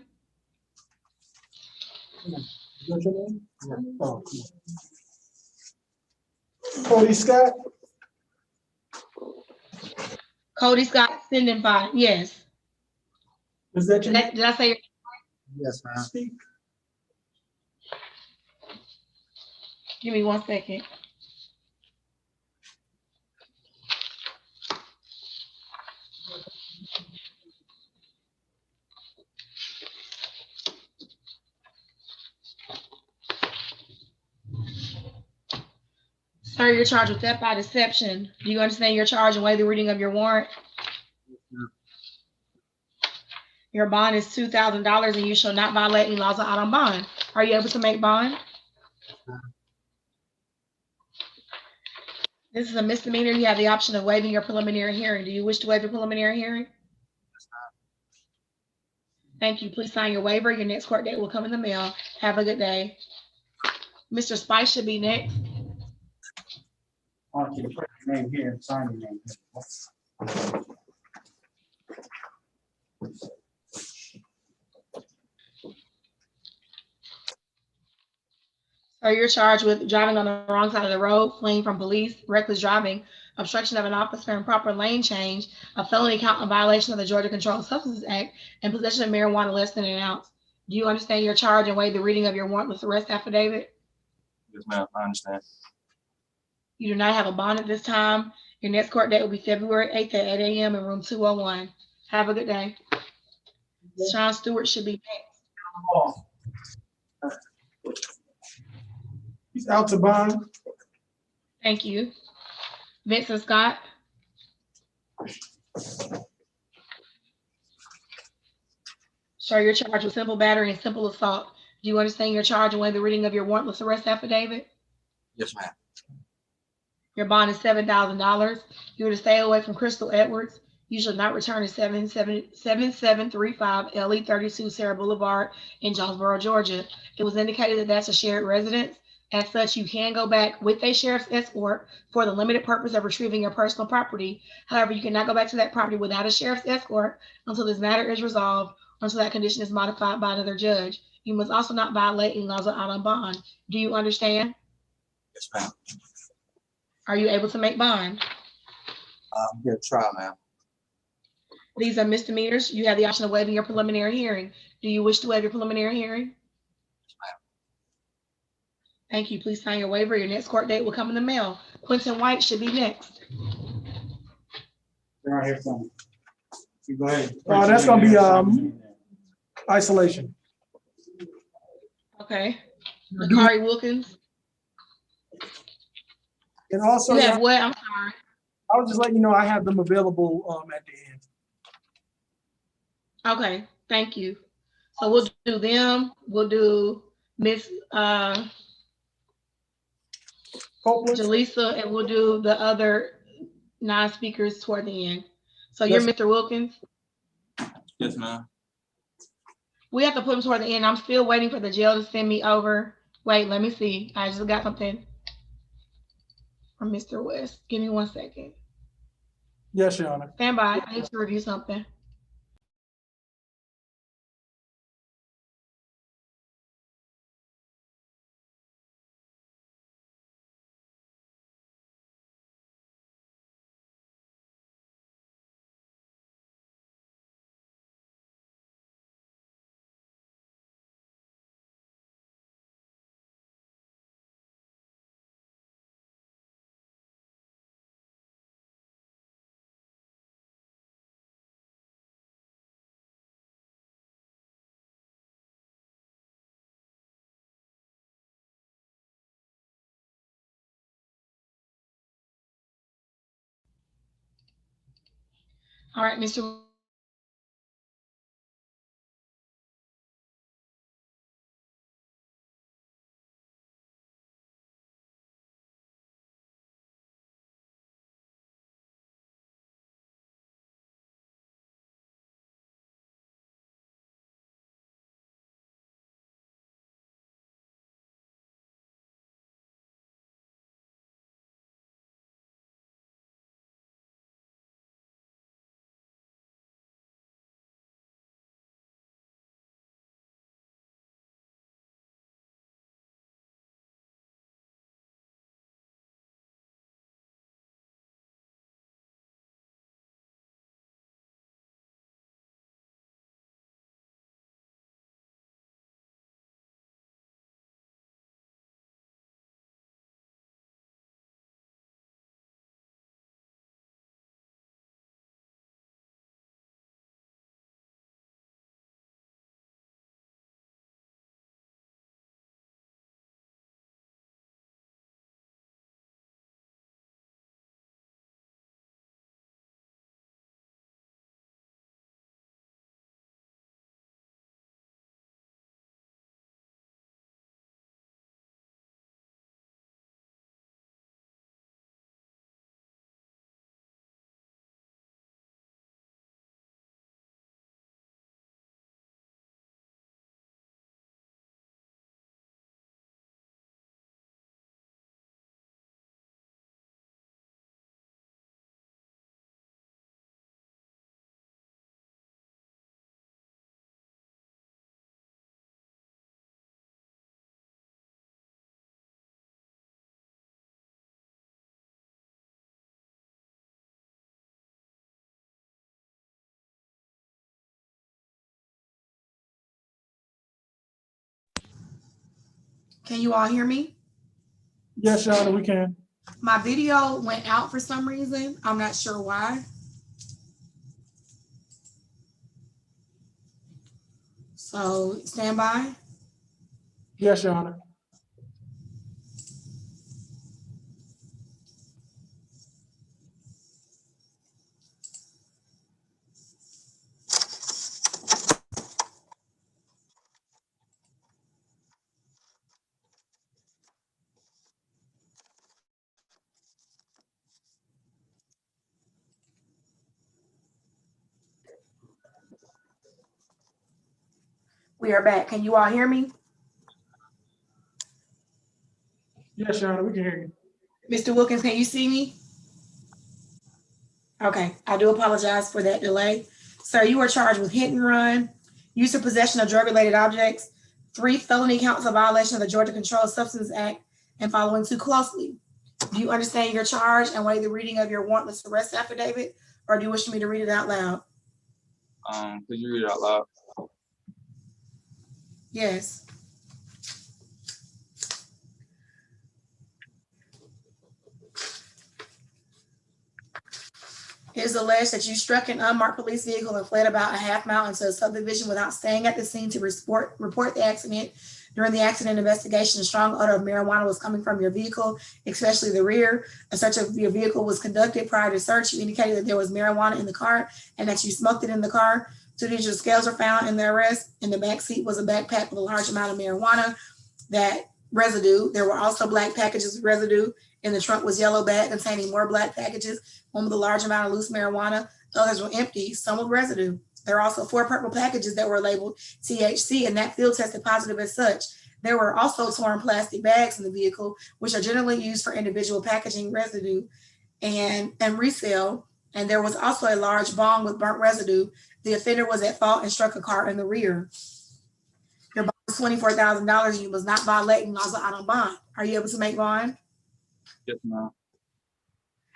What's your name? Oh, Cody Scott? Cody Scott Sinden Fadden. Yes. Is that your name? Did I say your Yes, ma'am. Speak. Give me 1 second. Sir, you're charged with theft by deception. Do you understand your charge and waive the reading of your warrant? Your bond is $2,000 and you shall not violate any laws out on bond. Are you able to make bond? This is a misdemeanor. You have the option of waiving your preliminary hearing. Do you wish to waive your preliminary hearing? Thank you. Please sign your waiver. Your next court date will come in the mail. Have a good day. Mr. Spice should be next. I want you to put your name here and sign your name here. So you're charged with driving on the wrong side of the road, fleeing from police, reckless driving, obstruction of an officer, improper lane change, a felony count in violation of the Georgia Controlled Substances Act, and possession of marijuana less than an ounce. Do you understand your charge and waive the reading of your warrantless arrest affidavit? Yes, ma'am, I understand. You do not have a bond at this time. Your next court date will be February 8th at 8 a.m. in room 201. Have a good day. Sean Stewart should be next. He's out to bond. Thank you. Vincent Scott. Sir, you're charged with simple battery and simple assault. Do you understand your charge and waive the reading of your warrantless arrest affidavit? Yes, ma'am. Your bond is $7,000. You are to stay away from Crystal Edwards. You shall not return to 7735 LE 32 Sarah Boulevard in Jonesboro, Georgia. It was indicated that that's a shared residence. As such, you can go back with a sheriff's escort for the limited purpose of retrieving your personal property. However, you cannot go back to that property without a sheriff's escort until this matter is resolved, until that condition is modified by another judge. You must also not violate any laws out on bond. Do you understand? Yes, ma'am. Are you able to make bond? I'm gonna try, ma'am. These are misdemeanors. You have the option of waiving your preliminary hearing. Do you wish to waive your preliminary hearing? Thank you. Please sign your waiver. Your next court date will come in the mail. Quentin White should be next. They're right here for me. You go ahead. That's gonna be isolation. Okay. Nakari Wilkins. And also, You have what? I'm sorry. I was just letting you know I have them available at the end. Okay. Thank you. So we'll do them. We'll do Miss Jaleesa, and we'll do the other non-speakers toward the end. So you're Yes. Mr. Wilkins? Yes, ma'am. We have to put him toward the end. I'm still waiting for the jail to send me over. Wait, let me see. I just got something from Mr. West. Give me 1 second. Yes, Your Honor. Stand by. I need to review something. All right, Mr. Can you all hear me? Yes, Your Honor, we can. My video went out for some reason. I'm not sure why. So stand by. Yes, Your Honor. We are back. Can you all hear me? Yes, Your Honor, we can hear you. Mr. Wilkins, can you see me? Okay, I do apologize for that delay. Sir, you are charged with hit and run, use or possession of drug-related objects, 3 felony counts of violation of the Georgia Controlled Substances Act, and following too closely. Do you understand your charge and waive the reading of your warrantless arrest affidavit, or do you wish me to read it out loud? Could you read it out loud? Yes. It is alleged that you struck an unmarked police vehicle and fled about a half mile into a subdivision without staying at the scene to report the accident. During the accident investigation, a strong odor of marijuana was coming from your vehicle, especially the rear. A search of your vehicle was conducted. Prior to search, you indicated that there was marijuana in the car and that you smoked it in the car. 2 digital scales were found in the arrest. In the back seat was a backpack with a large amount of marijuana, that residue. There were also black packages of residue. In the trunk was yellow bag containing more black packages, one with a large amount of loose marijuana. Others were empty, some with residue. There are also 4 purple packages that were labeled THC, and that field tested positive as such. There were also torn plastic bags in the vehicle, which are generally used for individual packaging residue and resale. And there was also a large bong with burnt residue. The offender was at fault and struck a car in the rear. Your bond is $24,000. You must not violate laws of auto bond. Are you able to make bond? Yes, ma'am.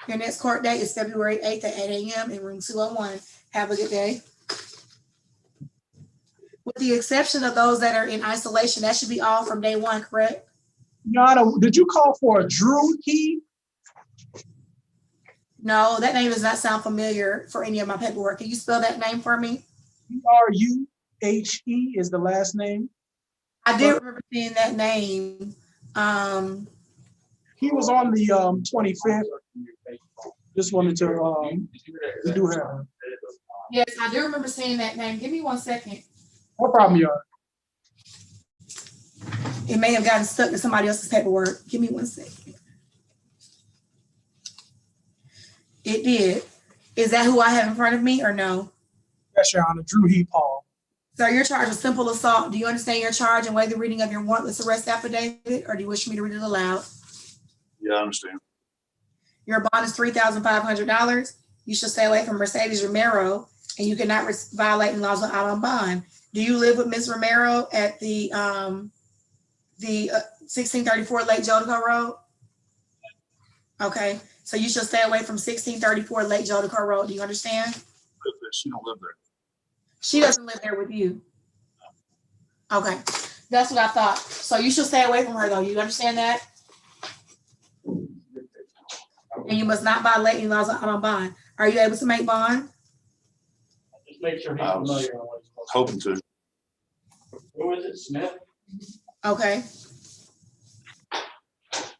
Your next court date is February 8th at 8 a.m. in room 201. Have a good day. With the exception of those that are in isolation, that should be all from day 1, correct? Your Honor, did you call for a Drew He? No, that name does not sound familiar for any of my paperwork. Can you spell that name for me? Ruhe is the last name. I did remember seeing that name. He was on the 25th. Just wanted to, we do have. Yes, I do remember seeing that name. Give me 1 second. No problem, Your Honor. It may have gotten stuck in somebody else's paperwork. Give me 1 second. It did. Is that who I have in front of me or no? Yes, Your Honor, Drew He Paul. So you're charged with simple assault. Do you understand your charge and waive the reading of your warrantless arrest affidavit, or do you wish me to read it aloud? Yeah, I understand. Your bond is $3,500. You should stay away from Mercedes Romero, and you cannot violate the laws of auto bond. Do you live with Ms. Romero at the 1634 Lake Jolico Road? Okay, so you should stay away from 1634 Lake Jolico Road. Do you understand? She don't live there. She doesn't live there with you. Okay, that's what I thought. So you should stay away from her, though. You understand that? And you must not violate any laws of auto bond. Are you able to make bond? Just make sure he's I was familiar on what he's supposed hoping to. to. Who is it, Smith? Okay.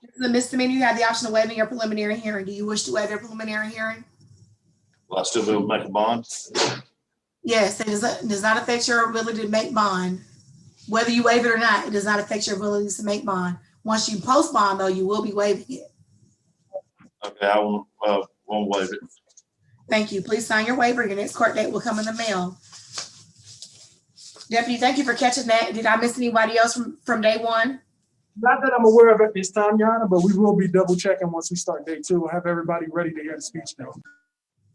This is a misdemeanor. You have the option of waiving your preliminary hearing. Do you wish to waive your preliminary hearing? Will I still be able to make a bond? Yes, it does not affect your ability to make bond. Whether you waive it or not, it does not affect your ability to make bond. Once you post bond, though, you will be waiving it. Okay, I won't waive it. Thank you. Please sign your waiver. Your next court date will come in the mail. Deputy, thank you for catching that. Did I miss anybody else from day 1? Not that I'm aware of at this time, Your Honor, but we will be double checking once we start day 2. We'll have everybody ready to hear the speech now.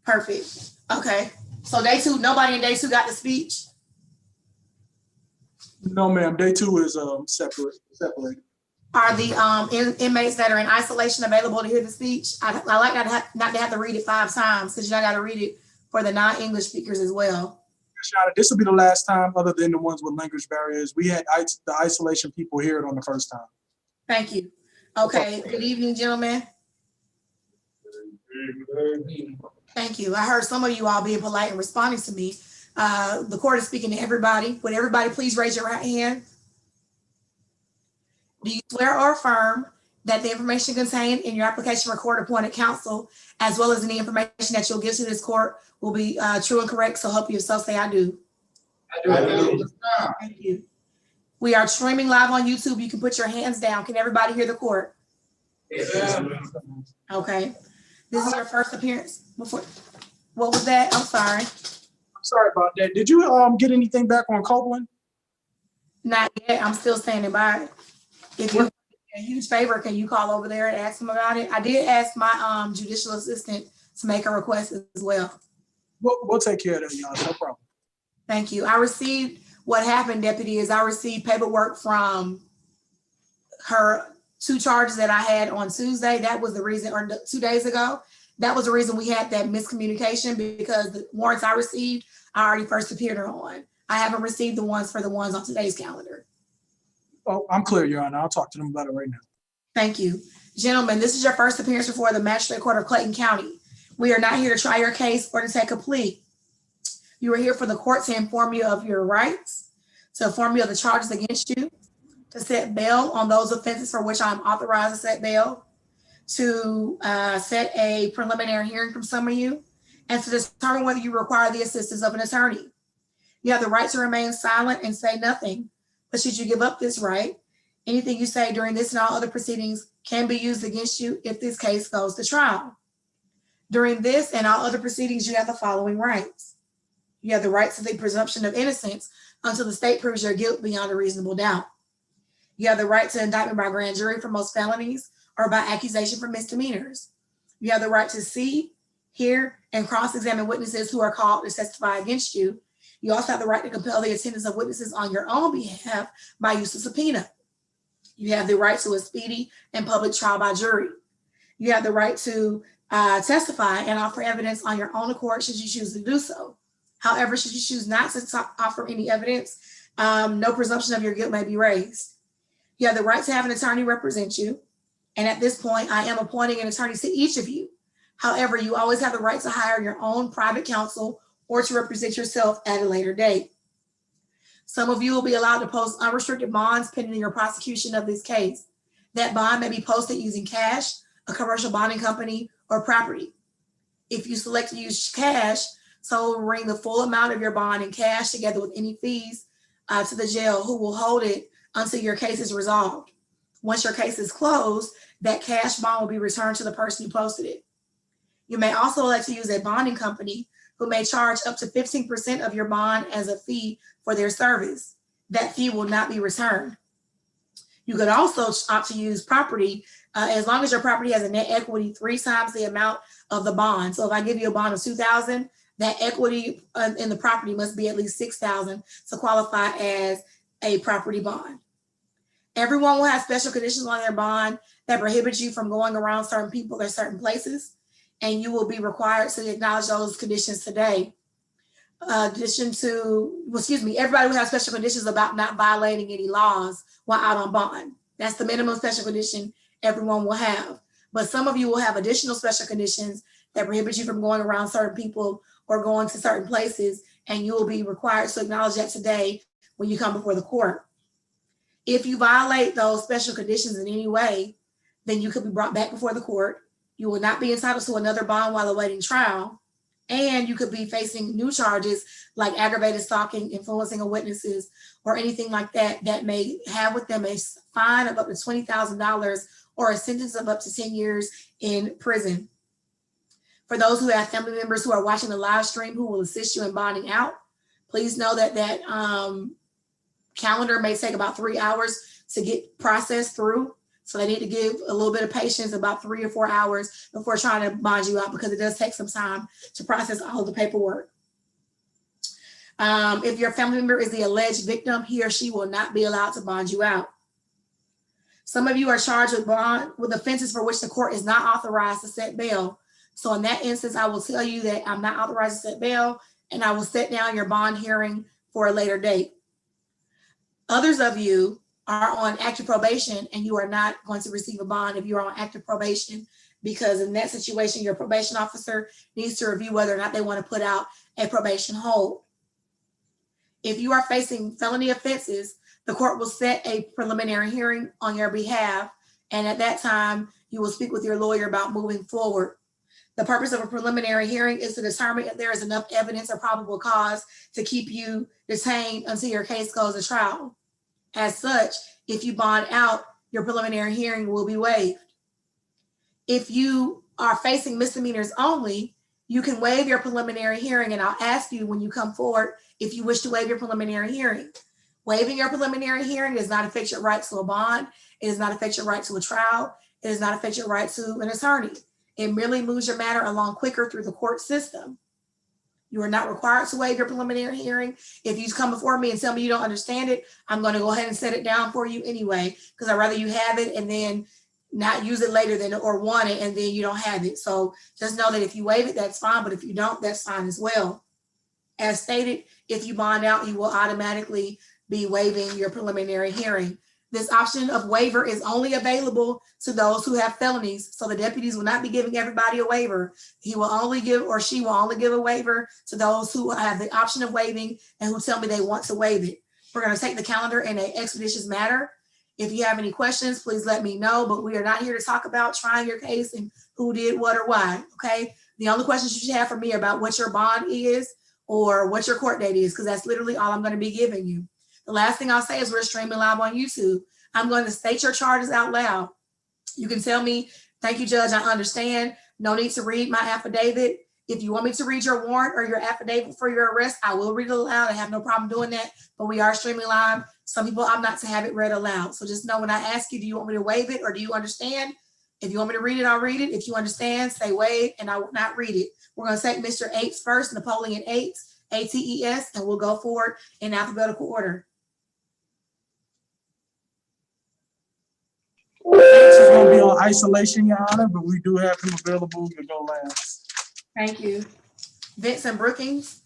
Perfect. Okay. So day 2, nobody in day 2 got the speech? No, ma'am. Day 2 is separated. Are the inmates that are in isolation available to hear the speech? I like not to have to read it 5 times, because you got to read it for the non-English speakers as well. Yes, Your Honor, this will be the last time, other than the ones with language barriers. We had the isolation people hear it on the first time. Thank you. Okay. Good evening, gentlemen. Thank you. I heard some of you all being polite and responding to me. The court is speaking to everybody. Would everybody please raise your right hand? Do you swear or affirm that the information contained in your application for court-appointed counsel, as well as any information that you'll give to this court, will be true and correct? So help you if so, say I do. I do. Thank you. We are streaming live on YouTube. You can put your hands down. Can everybody hear the court? Yes. Okay. This is your first appearance before. What was that? I'm sorry. I'm sorry about that. Did you get anything back on Copeland? Not yet. I'm still standing by. If you a huge favor, can you call over there and ask them about it? I did ask my judicial assistant to make a request as well. We'll take care of that, y'all. No problem. Thank you. I received, what happened, Deputy, is I received paperwork from her 2 charges that I had on Tuesday. That was the reason, or 2 days ago. That was the reason we had that miscommunication, because the warrants I received, I already first appeared on. I haven't received the ones for the ones on today's calendar. Oh, I'm clear, Your Honor. I'll talk to them about it right now. Thank you. Gentlemen, this is your first appearance before the Magistrate Court of Clayton County. We are not here to try your case or to take a plea. You are here for the court to inform you of your rights, to inform you of the charges against you, to set bail on those offenses for which I'm authorized to set bail, to set a preliminary hearing from some of you, and to determine whether you require the assistance of an attorney. You have the right to remain silent and say nothing, but should you give up this right, anything you say during this and all other proceedings can be used against you if this case goes to trial. During this and all other proceedings, you have the following rights. You have the right to the presumption of innocence until the state proves your guilt beyond a reasonable doubt. You have the right to indictment by grand jury for most felonies or by accusation for misdemeanors. You have the right to see, hear, and cross-examine witnesses who are called to testify against you. You also have the right to compel the attendance of witnesses on your own behalf by use of subpoena. You have the right to a speedy and public trial by jury. You have the right to testify and offer evidence on your own accord should you choose to do so. However, should you choose not to offer any evidence, no presumption of your guilt may be raised. You have the right to have an attorney represent you. And at this point, I am appointing an attorney to each of you. However, you always have the right to hire your own private counsel or to represent yourself at a later date. Some of you will be allowed to post unrestricted bonds pending your prosecution of this case. That bond may be posted using cash, a commercial bonding company, or property. If you select to use cash, so will bring the full amount of your bond in cash together with any fees to the jail, who will hold it until your case is resolved. Once your case is closed, that cash bond will be returned to the person who posted it. You may also elect to use a bonding company who may charge up to 15% of your bond as a fee for their service. That fee will not be returned. You could also opt to use property as long as your property has a net equity 3 times the amount of the bond. So if I give you a bond of $2,000, that equity in the property must be at least $6,000 to qualify as a property bond. Everyone will have special conditions on their bond that prohibit you from going around certain people or certain places, and you will be required to acknowledge those conditions today. Everybody will have special conditions about not violating any laws while out on bond. That's the minimum special condition everyone will have. But some of you will have additional special conditions that prohibit you from going around certain people or going to certain places, and you will be required to acknowledge that today when you come before the court. If you violate those special conditions in any way, then you could be brought back before the court. You will not be entitled to another bond while awaiting trial, and you could be facing new charges like aggravated stalking, influencing of witnesses, or anything like that that may have with them a fine of up to $20,000 or a sentence of up to 10 years in prison. For those who have family members who are watching the live stream who will assist you in bonding out, please know that calendar may take about 3 hours to get processed through. So they need to give a little bit of patience, about 3 or 4 hours before trying to bond you out, because it does take some time to process all of the paperwork. If your family member is the alleged victim, he or she will not be allowed to bond you out. Some of you are charged with offenses for which the court is not authorized to set bail. So in that instance, I will tell you that I'm not authorized to set bail, and I will set down your bond hearing for a later date. Others of you are on active probation, and you are not going to receive a bond if you are on active probation, because in that situation, your probation officer needs to review whether or not they want to put out a probation hold. If you are facing felony offenses, the court will set a preliminary hearing on your behalf, and at that time, you will speak with your lawyer about moving forward. The purpose of a preliminary hearing is to determine if there is enough evidence or probable cause to keep you detained until your case goes to trial. As such, if you bond out, your preliminary hearing will be waived. If you are facing misdemeanors only, you can waive your preliminary hearing, and I'll ask you when you come forward if you wish to waive your preliminary hearing. Waiving your preliminary hearing does not affect your right to a bond. It does not affect your right to a trial. It does not affect your right to an attorney. It merely moves your matter along quicker through the court system. You are not required to waive your preliminary hearing. If you come before me and tell me you don't understand it, I'm going to go ahead and set it down for you anyway, because I'd rather you have it and then not use it later than or want it and then you don't have it. So just know that if you waive it, that's fine. But if you don't, that's fine as well. As stated, if you bond out, you will automatically be waiving your preliminary hearing. This option of waiver is only available to those who have felonies. So the deputies will not be giving everybody a waiver. He will only give, or she will only give a waiver to those who have the option of waiving and who tell me they want to waive it. We're going to take the calendar in an expeditious manner. If you have any questions, please let me know, but we are not here to talk about trying your case and who did what or why, okay? The only questions you should have for me are about what your bond is or what your court date is, because that's literally all I'm going to be giving you. The last thing I'll say is we're streaming live on YouTube. I'm going to state your charges out loud. You can tell me, thank you, Judge, I understand, No need to read my affidavit. If you want me to read your warrant or your affidavit for your arrest, I will read it aloud. I have no problem doing that, but we are streaming live. Some people opt not to have it read aloud. So just know when I ask you, do you want me to waive it or do you understand? If you want me to read it, I'll read it. If you understand, say waive and I will not read it. We're gonna take Mr. Ates first, Napoleon Ates, ATES, and we'll go forward in alphabetical order. H is gonna be on isolation, Your Honor, but we do have him available to go last. Thank you. Vincent Brookings.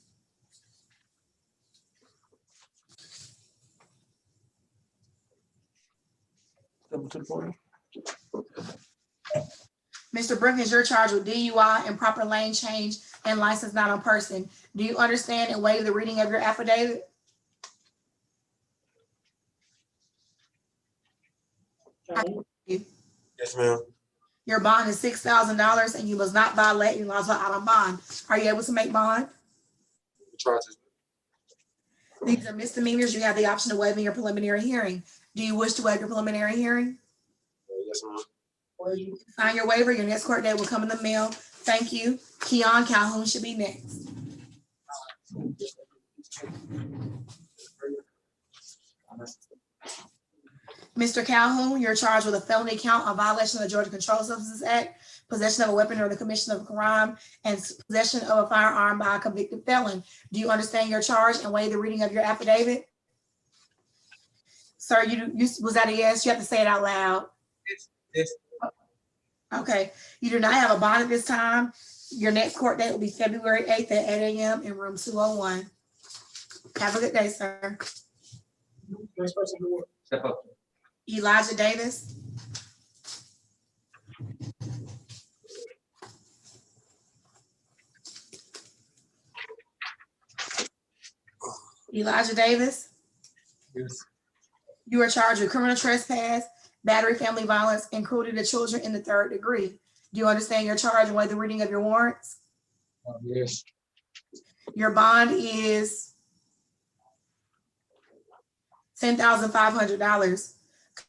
Step up to the podium. Mr. Brookings, you're charged with DUI, improper lane change, and license not on person. Do you understand and waive the reading of your affidavit? Yes, ma'am. Your bond is $6,000 and you must not violate any laws out on bond. Are you able to make bond? Charges. These are misdemeanors. You have the option of waiving your preliminary hearing. Do you wish to waive your preliminary hearing? Yes, ma'am. Sign your waiver. Your next court date will come in the mail. Thank you. Keon Calhoun should be next. Mr. Calhoun, you're charged with a felony count on violation of the Georgia Controlled Substances Act, possession of a weapon or the commission of a crime, and possession of a firearm by a convicted felon. Do you understand your charge and waive the reading of your affidavit? Sir, you was that a yes? You have to say it out loud. Yes. Okay, you do not have a bond at this time. Your next court date will be February 8th at 8 a.m. in room 201. Have a good day, sir. Next person to work. Step up. Elijah Davis. Elijah Davis. Yes. You are charged with criminal trespass, battery, family violence, and cruelty to children in the 3rd degree. Do you understand your charge and waive the reading of your warrants? Yes. Your bond is $10,500.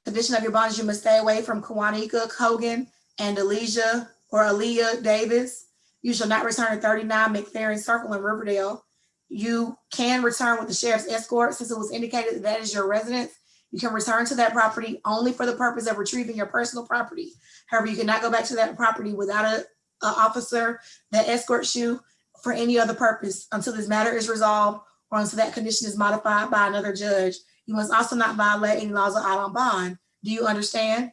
Condition of your bond is you must stay away from Kawanika, Cogan, and Aaliyah Davis. You shall not return to 39 McFerrin Circle in Riverdale. You can return with the sheriff's escort since it was indicated that is your residence. You can return to that property only for the purpose of retrieving your personal property. However, you cannot go back to that property without an officer that escorts you for any other purpose until this matter is resolved or until that condition is modified by another judge. You must also not violate any laws of out on bond. Do you understand?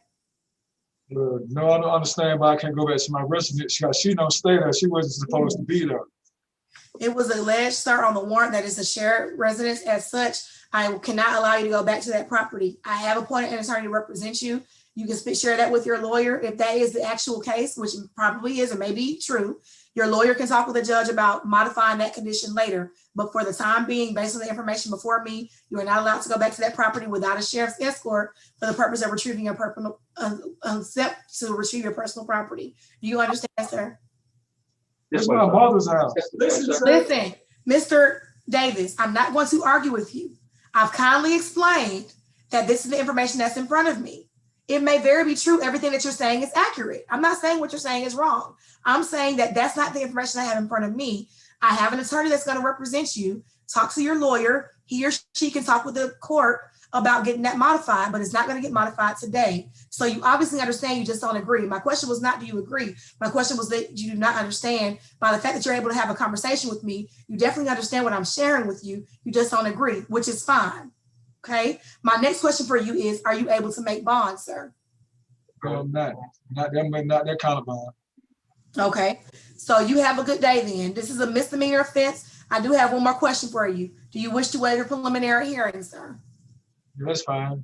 No, I don't understand why I can't go back to my residence. She don't stay there. She wasn't supposed to be there. It was alleged, sir, on the warrant that it's a shared residence. As such, I cannot allow you to go back to that property. I have appointed an attorney to represent you. You can share that with your lawyer if that is the actual case, which probably is or may be true. Your lawyer can talk with the judge about modifying that condition later. But for the time being, based on the information before me, you are not allowed to go back to that property without a sheriff's escort for the purpose of retrieving your personal, to retrieve your personal property. Do you understand, sir? It's my mother's house. Listen, Mr. Davis, I'm not going to argue with you. I've kindly explained that this is the information that's in front of me. It may very be true. Everything that you're saying is accurate. I'm not saying what you're saying is wrong. I'm saying that that's not the information I have in front of me. I have an attorney that's going to represent you. Talk to your lawyer. He or she can talk with the court about getting that modified, but it's not going to get modified today. So you obviously understand, you just don't agree. My question was not, do you agree? My question was that you do not understand. By the fact that you're able to have a conversation with me, you definitely understand what I'm sharing with you. You just don't agree, which is fine. Okay. My next question for you is, are you able to make bonds, sir? Not that kind of bond. Okay. So you have a good day then. This is a misdemeanor offense. I do have one more question for you. Do you wish to waive your preliminary hearing, sir? That's fine.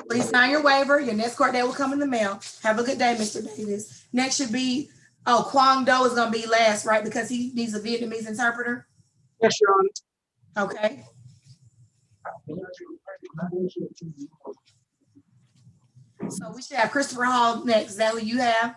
Please sign your waiver. Your next court date will come in the mail. Have a good day, Mr. Davis. Next should be, Quang Do is going to be last, right? Because he needs a Vietnamese interpreter. Yes, Your Honor. Okay. So we should have Christopher Hall next. Is that who you have?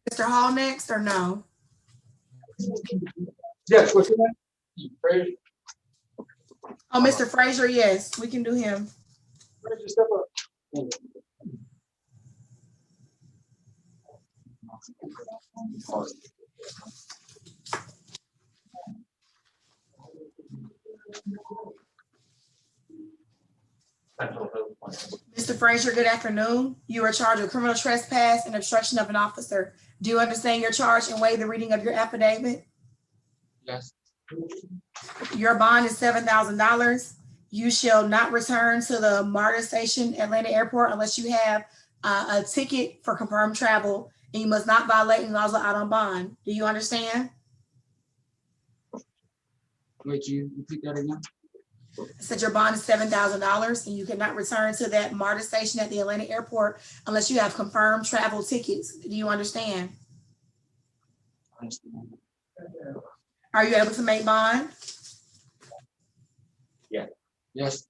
Mr. Hall next or no? Yes, what's your name? Frazier. Oh, Mr. Frazier, yes, we can do him. Frazier, step up. Mr. Frazier, good afternoon. You are charged with criminal trespass and obstruction of an officer. Do you understand your charge and waive the reading of your affidavit? Yes. Your bond is $7,000. You shall not return to the MARTA station, Atlanta Airport, unless you have a ticket for confirmed travel, and you must not violate any laws out on bond. Do you understand? Wait, you repeat that again? I said your bond is $7,000, and you cannot return to that MARTA station at the Atlanta Airport unless you have confirmed travel tickets. Do you understand? I understand. Are you able to make bond? Yes.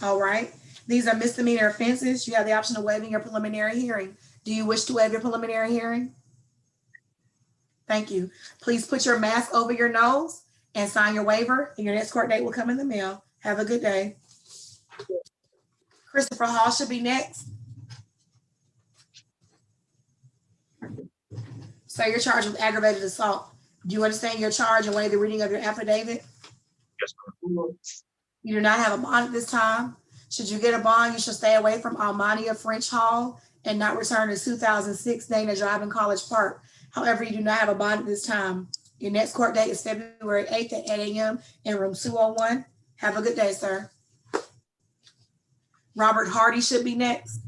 All right. These are misdemeanor offenses. You have the option of waiving your preliminary hearing. Do you wish to waive your preliminary hearing? Thank you. Please put your mask over your nose and sign your waiver, and your next court date will come in the mail. Have a good day. Christopher Hall should be next. So you're charged with aggravated assault. Do you understand your charge and waive the reading of your affidavit? Yes, ma'am. You do not have a bond at this time. Should you get a bond, you should stay away from Almania French Hall and not return to 2006 Dana Drive in College Park. However, you do not have a bond at this time. Your next court date is February 8th at 8 a.m. in room 201. Have a good day, sir. Robert Hardy should be next.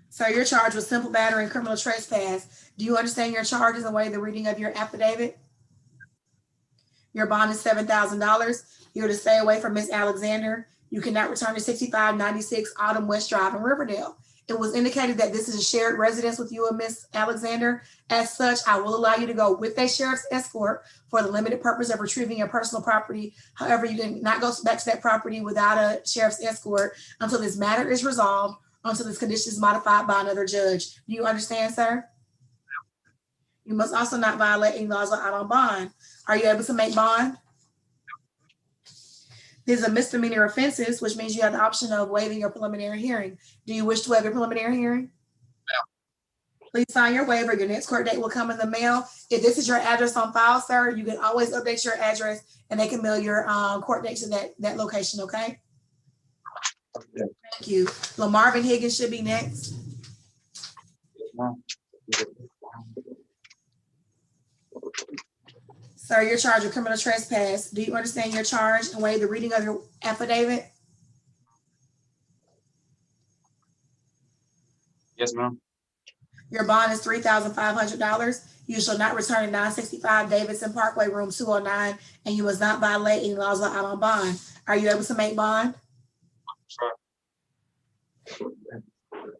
Sir, you're charged with simple battery and criminal trespass. Do you understand your charges and waive the reading of your affidavit? Your bond is $7,000. You're to stay away from Miss Alexander. You cannot return to 6596 Autumn West Drive in Riverdale. It was indicated that this is a shared residence with you and Miss Alexander. As such, I will allow you to go with a sheriff's escort for the limited purpose of retrieving your personal property. However, you cannot go back to that property without a sheriff's escort until this matter is resolved, until this condition is modified by another judge. Do you understand, sir? You must also not violate any laws out on bond. Are you able to make bond? These are misdemeanor offenses, which means you have the option of waiving your preliminary hearing. Do you wish to waive your preliminary hearing? No. Please sign your waiver. Your next court date will come in the mail. If this is your address on file, sir, you can always update your address and they can mail your court date to that location, okay? Okay. Thank you. LaMarvin Higgins should be next. Sir, you're charged with criminal trespass. Do you understand your charge and waive the reading of your affidavit? Yes, ma'am. Your bond is $3,500. You shall not return to 965 Davidson Parkway, room 209, and you must not violate any laws out on bond. Are you able to make bond? Sure.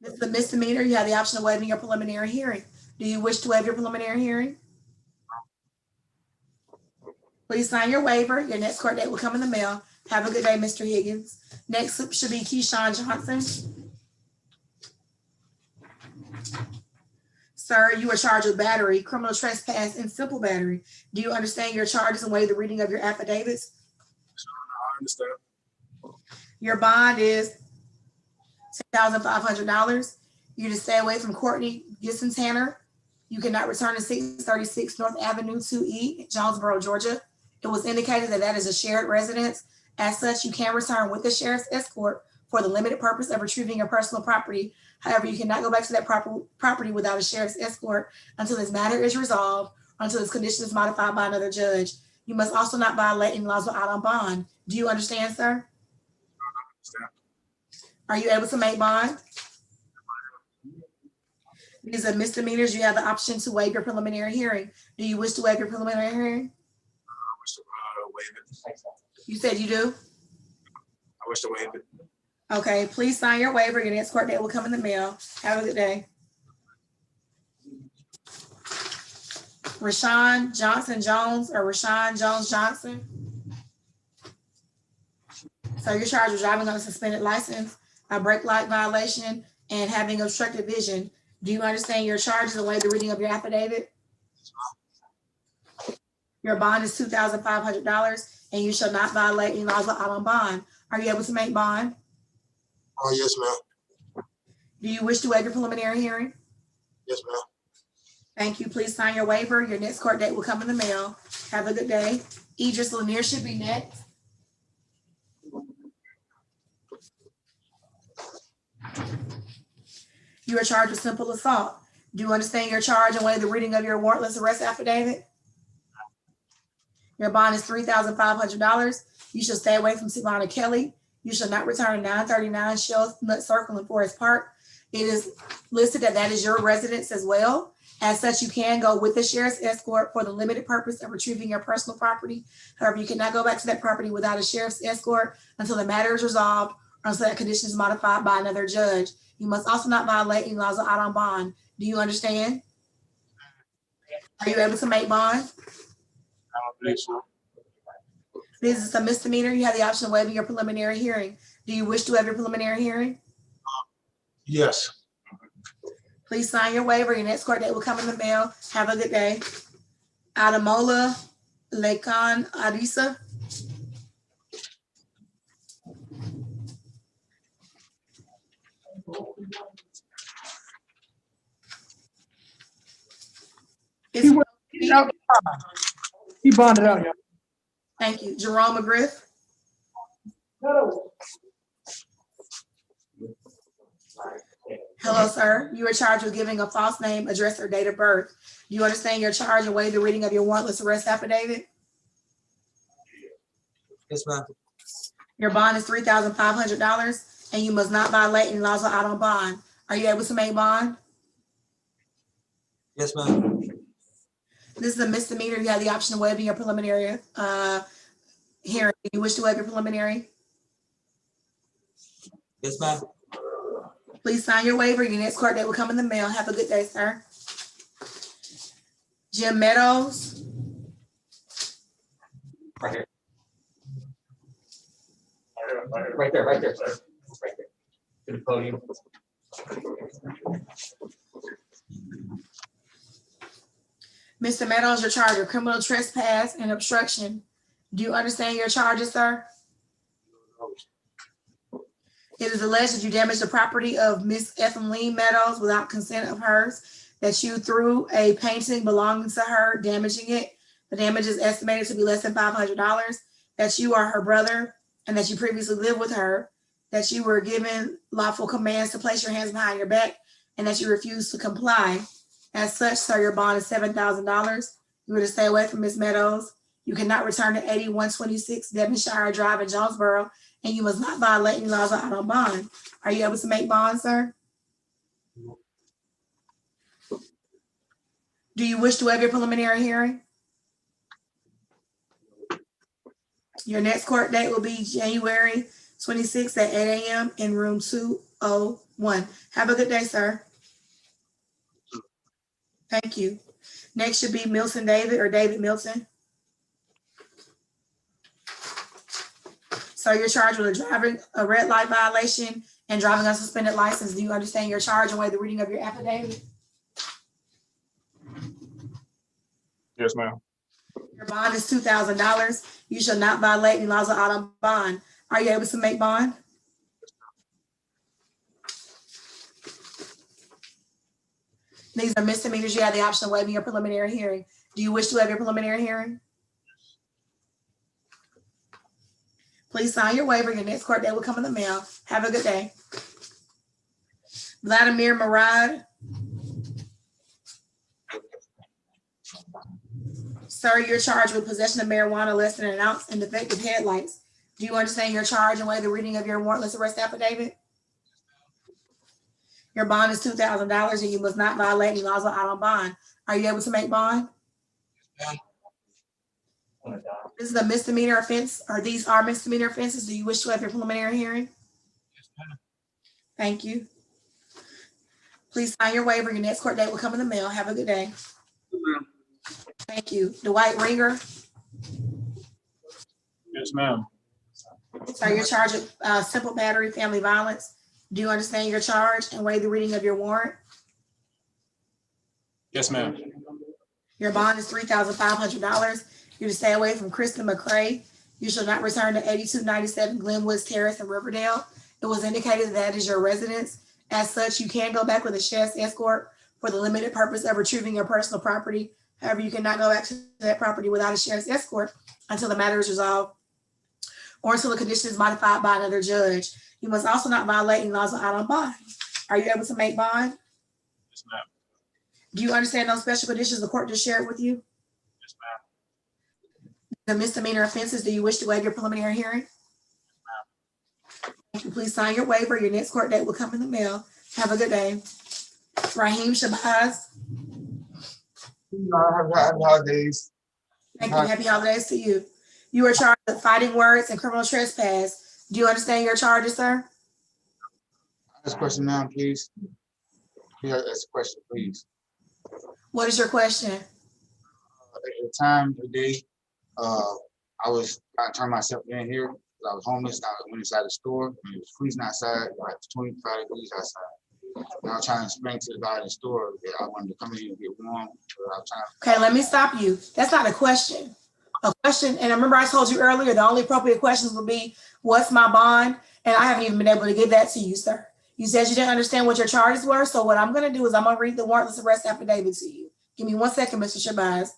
This is a misdemeanor. You have the option of waiving your preliminary hearing. Do you wish to waive your preliminary hearing? Please sign your waiver. Your next court date will come in the mail. Have a good day, Mr. Higgins. Next should be Keyshawn Johnson. Sir, you are charged with battery, criminal trespass, and simple battery. Do you understand your charges and waive the reading of your affidavits? I understand. Your bond is $10,500. You're to stay away from Courtney Gisson Tanner. You cannot return to 636 North Avenue 2E, Jonesboro, Georgia. It was indicated that that is a shared residence. As such, you can return with the sheriff's escort for the limited purpose of retrieving your personal property. However, you cannot go back to that property without a sheriff's escort until this matter is resolved, or until this condition is modified by another judge. You must also not violate any laws out on bond. Do you understand, sir? I understand. Are you able to make bond? These are misdemeanors. You have the option to waive your preliminary hearing. Do you wish to waive your preliminary hearing? I wish to waive it. You said you do? I wish to waive it. Okay, please sign your waiver. Your next court date will come in the mail. Have a good day. Rashawn Johnson Jones or Rashawn Jones Johnson. So you're charged with driving on a suspended license, a brake light violation, and having obstructed vision. Do you understand your charges and waive the reading of your affidavit? Your bond is $2,500 and you shall not violate any laws of auto bond. Are you able to make bond? Oh, yes, ma'am. Do you wish to waive your preliminary hearing? Yes, ma'am. Thank you. Please sign your waiver. Your next court date will come in the mail. Have a good day. Idris Lanier should be next. You are charged with simple assault. Do you understand your charge and waive the reading of your warrantless arrest affidavit? Your bond is $3,500. You shall stay away from Savannah Kelly. You shall not return to 939 Chestnut Circle in Forest Park. It is listed that is your residence as well. As such, you can go with the sheriff's escort for the limited purpose of retrieving your personal property. However, you cannot go back to that property without a sheriff's escort until the matter is resolved or until that condition is modified by another judge. You must also not violate any laws of auto bond. Do you understand? Are you able to make bond? I don't think so. This is a misdemeanor. You have the option of waiving your preliminary hearing. Do you wish to have your preliminary hearing? Yes. Please sign your waiver. Your next court date will come in the mail. Have a good day. Adamola Lekan Adisa. He bonded out, yeah. Thank you. Jerome McGriff. Hello, sir. You are charged with giving a false name, address, or date of birth. Do you understand your charge and waive the reading of your warrantless arrest affidavit? Yes, ma'am. Your bond is $3,500 and you must not violate any laws of auto bond. Are you able to make bond? Yes, ma'am. This is a misdemeanor. You have the option of waiving your preliminary hearing. Do you wish to waive your preliminary? Yes, ma'am. Please sign your waiver. Your next court date will come in the mail. Have a good day, sir. Jim Meadows. Right here. Right there, sir. Right there. To the podium. Mr. Meadows, you're charged with criminal trespass and obstruction. Do you understand your charges, sir? It is alleged that you damaged the property of Miss Ethelene Meadows without consent of hers, that you threw a painting belonging to her, damaging it. The damage is estimated to be less than $500, that you are her brother and that you previously lived with her, that you were given lawful commands to place your hands behind your back and that you refused to comply. As such, sir, your bond is $7,000. You were to stay away from Miss Meadows. You cannot return to 8126 Devonshire Drive in Jonesboro, and you must not violate any laws of auto bond. Are you able to make bond, sir? Do you wish to waive your preliminary hearing? Your next court date will be January 26th at 8 a.m. in room 201. Have a good day, sir. Thank you. Next should be Milton David or David Milton. So you're charged with a red light violation and driving a suspended license. Do you understand your charge and waive the reading of your affidavit? Yes, ma'am. Your bond is $2,000. You shall not violate any laws of auto bond. Are you able to make bond? These are misdemeanors. You have the option of waiving your preliminary hearing. Do you wish to have your preliminary hearing? Please sign your waiver. Your next court date will come in the mail. Have a good day. Vladimir Murad. Sir, you're charged with possession of marijuana less than an ounce and defective headlights. Do you understand your charge and waive the reading of your warrantless arrest affidavit? Your bond is $2,000 and you must not violate any laws of auto bond. Are you able to make bond? This is a misdemeanor offense, or these are misdemeanor offenses. Do you wish to have your preliminary hearing? Thank you. Please sign your waiver. Your next court date will come in the mail. Have a good day. Thank you. Dwight Ringer. Yes, ma'am. Sir, you're charged with simple battery, family violence. Do you understand your charge and waive the reading of your warrant? Yes, ma'am. Your bond is $3,500. You're to stay away from Kristen McCray. You shall not return to 8297 Glenwoods Terrace in Riverdale. It was indicated that is your residence. As such, you can go back with a sheriff's escort for the limited purpose of retrieving your personal property. However, you cannot go back to that property without a sheriff's escort until the matter is resolved or until the condition is modified by another judge. You must also not violate any laws out on bond. Are you able to make bond? Yes, ma'am. Do you understand those special conditions the court just shared with you? Yes, ma'am. The misdemeanor offenses, do you wish to waive your preliminary hearing? Thank you. Please sign your waiver. Your next court date will come in the mail. Have a good day. Raheem Shabazz. Happy holidays. Thank you. Happy holidays to you. You are charged with fighting words and criminal trespass. Do you understand your charges, sir? Ask a question now, please. Yeah, ask a question, please. What is your question? At the time of the day, I was trying to turn myself in here because I was homeless. I went inside the store and it was freezing outside, like 25 degrees outside. And I was trying to explain to the guy in the store that I wanted to come in here and get warm. Okay, let me stop you. That's not a question. A question, and I remember I told you earlier, the only appropriate questions would be, what's my bond? And I haven't even been able to give that to you, sir. You said you didn't understand what your charges were. So what I'm gonna do is I'm gonna read the warrantless arrest affidavit to you. Give me 1 second, Mr. Shabazz.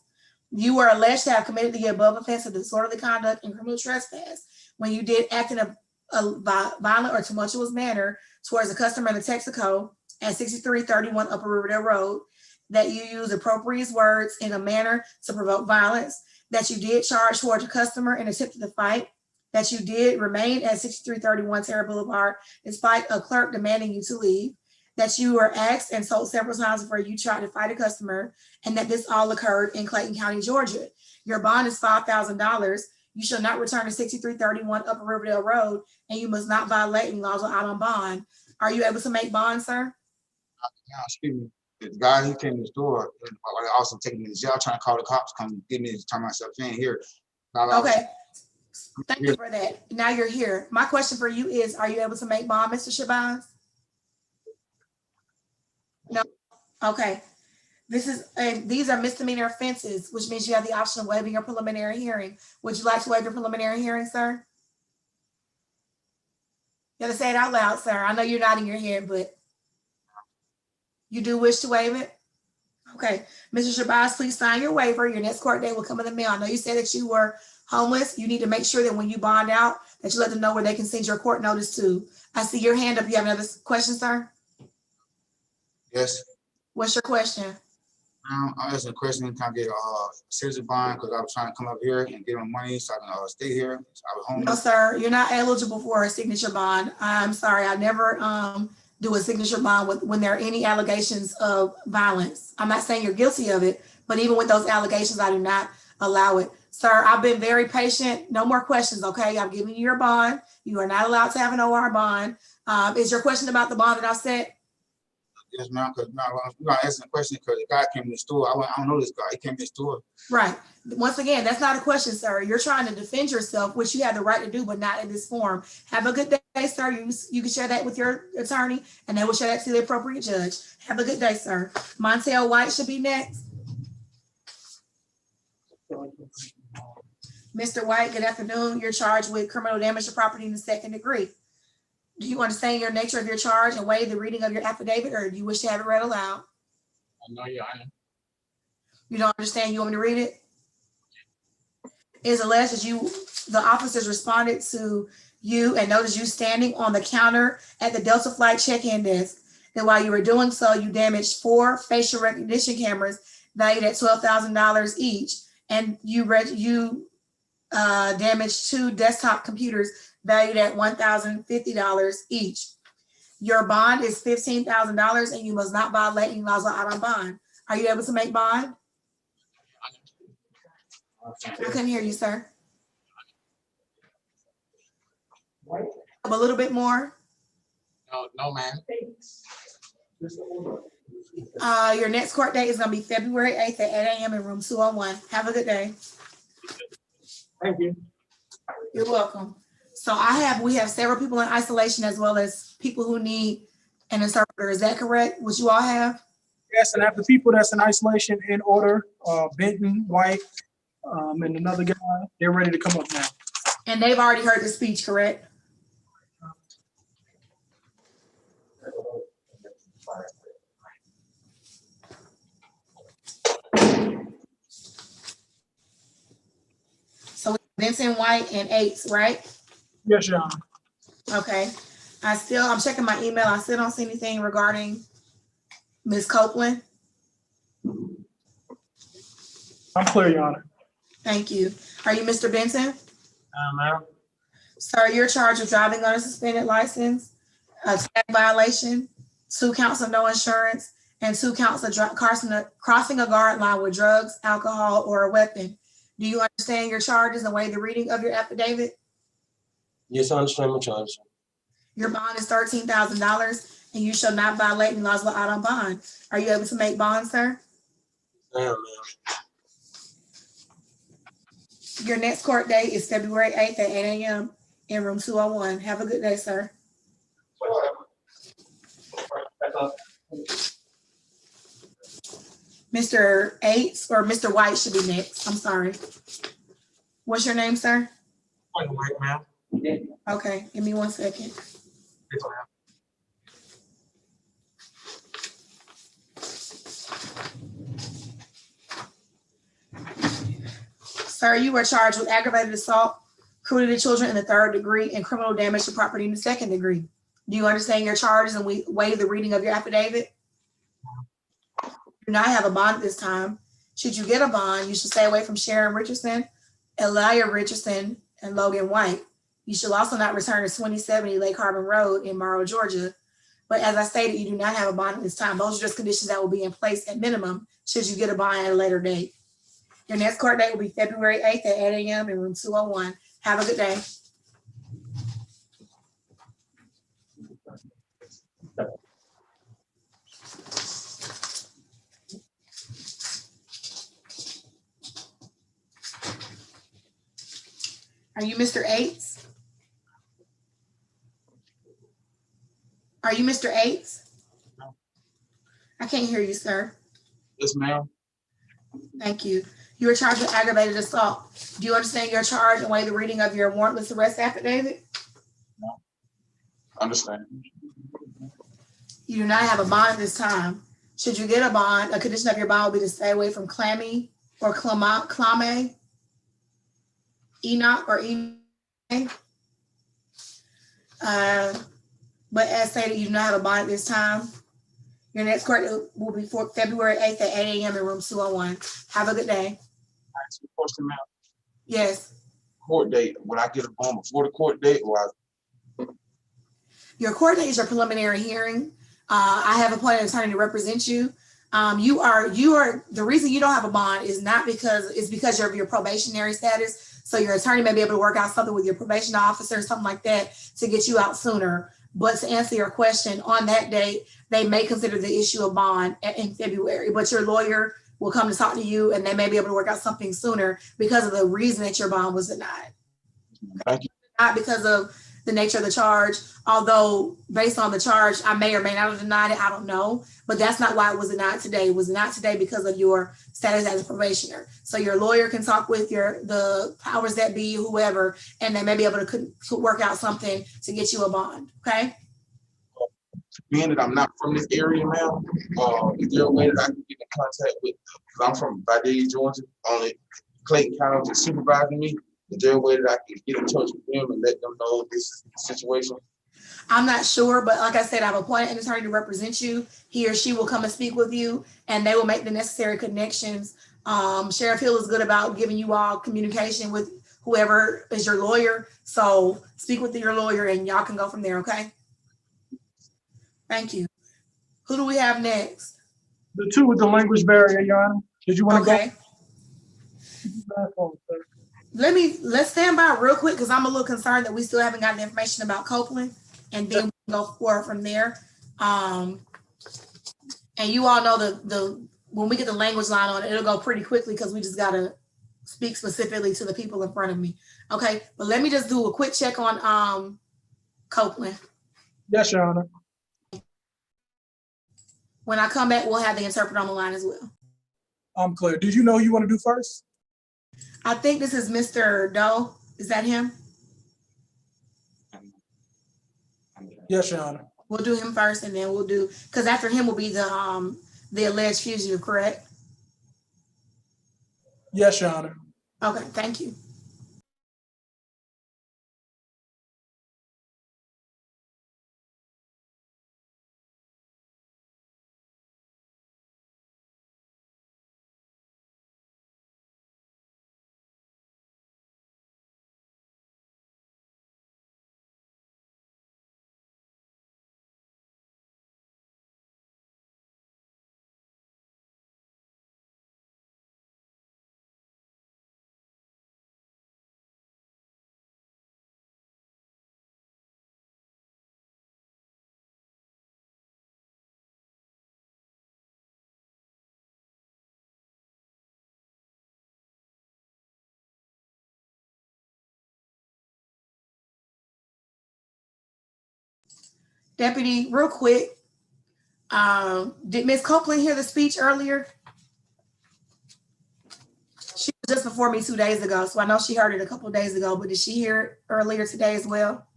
You were alleged to have committed the above offense of disorderly conduct and criminal trespass when you did act in a violent or tumultuous manner towards a customer in the Texaco at 6331 Upper Riverdale Road, that you use appropriate words in a manner to provoke violence, that you did charge towards a customer and attempted to fight, that you did remain at 6331 Terra Boulevard despite a clerk demanding you to leave, that you were asked and told several times before you tried to fight a customer, and that this all occurred in Clayton County, Georgia. Your bond is $5,000. You shall not return to 6331 Upper Riverdale Road, and you must not violate any laws out on bond. Are you able to make bond, sir? Now, excuse me. The guy who came to the store, also taking me to jail, trying to call the cops, come get me to turn myself in here. Okay. Thank you for that. Now you're here. My question for you is, are you able to make bond, Mr. Shabazz? No. Okay. These are misdemeanor offenses, which means you have the option of waiving your preliminary hearing. Would you like to waive your preliminary hearing, sir? You gotta say it out loud, sir. I know you're nodding your head, but you do wish to waive it? Okay. Mr. Shabazz, please sign your waiver. Your next court date will come in the mail. I know you said that you were homeless. You need to make sure that when you bond out, that you let them know where they can send your court notice to. I see your hand up. You have another question, sir? Yes. What's your question? I'm asking a question. Can I get a citizen bond? Because I was trying to come up here and get them money so I can stay here. I was homeless. No, sir. You're not eligible for a signature bond. I'm sorry. I never do a signature bond when there are any allegations of violence. I'm not saying you're guilty of it, but even with those allegations, I do not allow it. Sir, I've been very patient. No more questions, okay? I'm giving you your bond. You are not allowed to have an OR bond. Is your question about the bond that I set? Yes, ma'am. Because I'm asking a question because the guy came to the store. I don't know this guy. He came to the store. Right. Once again, that's not a question, sir. You're trying to defend yourself, which you have the right to do, but not in this form. Have a good day, sir. You can share that with your attorney, and they will share that to the appropriate judge. Have a good day, sir. Montel White should be next. Mr. White, good afternoon. You're charged with criminal damage to property in the second degree. Do you understand your nature of your charge and waive the reading of your affidavit, or do you wish to have it read aloud? No, Your Honor. You don't understand? You want me to read it? It is alleged that the officers responded to you and noticed you standing on the counter at the Delta Flight check-in desk. And while you were doing so, you damaged 4 facial recognition cameras valued at $12,000 each, and you damaged 2 desktop computers valued at $1,050 each. Your bond is $15,000 and you must not violate any laws out on bond. Are you able to make bond? I couldn't hear you, sir. A little bit more. No, ma'am. Your next court date is going to be February 8th at 8 a.m. in room 201. Have a good day. Thank you. You're welcome. So we have several people in isolation as well as people who need an interpreter. Is that correct? What you all have? Yes, and have the people that's in isolation in order, Benton, White, and another guy, they're ready to come up now. And they've already heard the speech, correct? So Vincent White and Eights, right? Yes, Your Honor. Okay. I'm checking my email. I still don't see anything regarding Ms. Copeland. I'm clear, Your Honor. Thank you. Are you Mr. Benson? Ma'am. Sir, you're charged with driving on a suspended license, a tag violation, 2 counts of no insurance, and 2 counts of crossing a guard line with drugs, alcohol, or a weapon. Do you understand your charges and waive the reading of your affidavit? Yes, I understand my charges. Your bond is $13,000, and you shall not violate any laws out on bond. Are you able to make bond, sir? I am, ma'am. Your next court date is February 8th at 8 a.m. in room 201. Have a good day, sir. Mr. Eights or Mr. White should be next. I'm sorry. What's your name, sir? White, ma'am. Okay, give me 1 second. Yes, ma'am. Sir, you were charged with aggravated assault, cruelty to children in the 3rd degree, and criminal damage to property in the 2nd degree. Do you understand your charges and we waive the reading of your affidavit? You do not have a bond at this time. Should you get a bond, you should stay away from Sharon Richardson, Elia Richardson, and Logan White. You should also not return to 2070 Lake Harbor Road in Morrow, Georgia. But as I stated, you do not have a bond at this time. Those are just conditions that will be in place at minimum should you get a bond at a later date. Your next court date will be February 8th at 8 a.m. in room 201. Have a good day. Are you Mr. Eights? Are you Mr. Eights? No. I can't hear you, sir. Yes, ma'am. Thank you. You are charged with aggravated assault. Do you understand your charge and waive the reading of your warrantless arrest affidavit? No. Understand. You do not have a bond at this time. Should you get a bond, a condition of your bond will be to stay away from Clammy or Clame, Enoch or Enoch. But as stated, you do not have a bond at this time. Your next court will be for February 8th at 8 a.m. in room 201. Have a good day. Ask a question, ma'am. Yes. Court date, would I get a bond before the court date or? Your court date is your preliminary hearing. I have appointed an attorney to represent you. You are the reason you don't have a bond is not because it's because of your probationary status. So your attorney may be able to work out something with your probation officer or something like that to get you out sooner. But to answer your question, on that date, they may consider the issue of bond in February, but your lawyer will come to talk to you and they may be able to work out something sooner because of the reason that your bond was denied. Thank you. Not because of the nature of the charge, although based on the charge, I may or may not have denied it, I don't know, but that's not why it was denied today. It was denied today because of your status as a probationer. So your lawyer can talk with the powers that be, whoever, and they may be able to work out something to get you a bond, okay? Being that I'm not from this area, ma'am, is there a way that I can get in contact with, because I'm from Vidalia, Georgia, only Clayton County is supervising me. Is there a way that I can get in touch with them and let them know this is the situation? I'm not sure, but like I said, I've appointed an attorney to represent you. He or she will come and speak with you and they will make the necessary connections. Sheriff Hill is good about giving you all communication with whoever is your lawyer. So speak with your lawyer and y'all can go from there, okay? Thank you. Who do we have next? The two with the language barrier, Your Honor. Did you want to Okay. go? Let's stand by real quick because I'm a little concerned that we still haven't gotten information about Copeland, and then we can go forward from there. And you all know the when we get the language line on it, it'll go pretty quickly because we just gotta speak specifically to the people in front of me. Okay, but let me just do a quick check on Copeland. Yes, Your Honor. When I come back, we'll have the interpreter on the line as well. I'm clear. Did you know who you want to do first? I think this is Mr. Doe. Is that him? Yes, Your Honor. We'll do him first and then we'll do, because after him will be the alleged fugitive, correct? Yes, Your Honor. Okay, thank you. Deputy, real quick, did Ms. Copeland hear the speech earlier? She was just before me 2 days ago, so I know she heard it a couple of days ago, but did she hear it earlier today as well?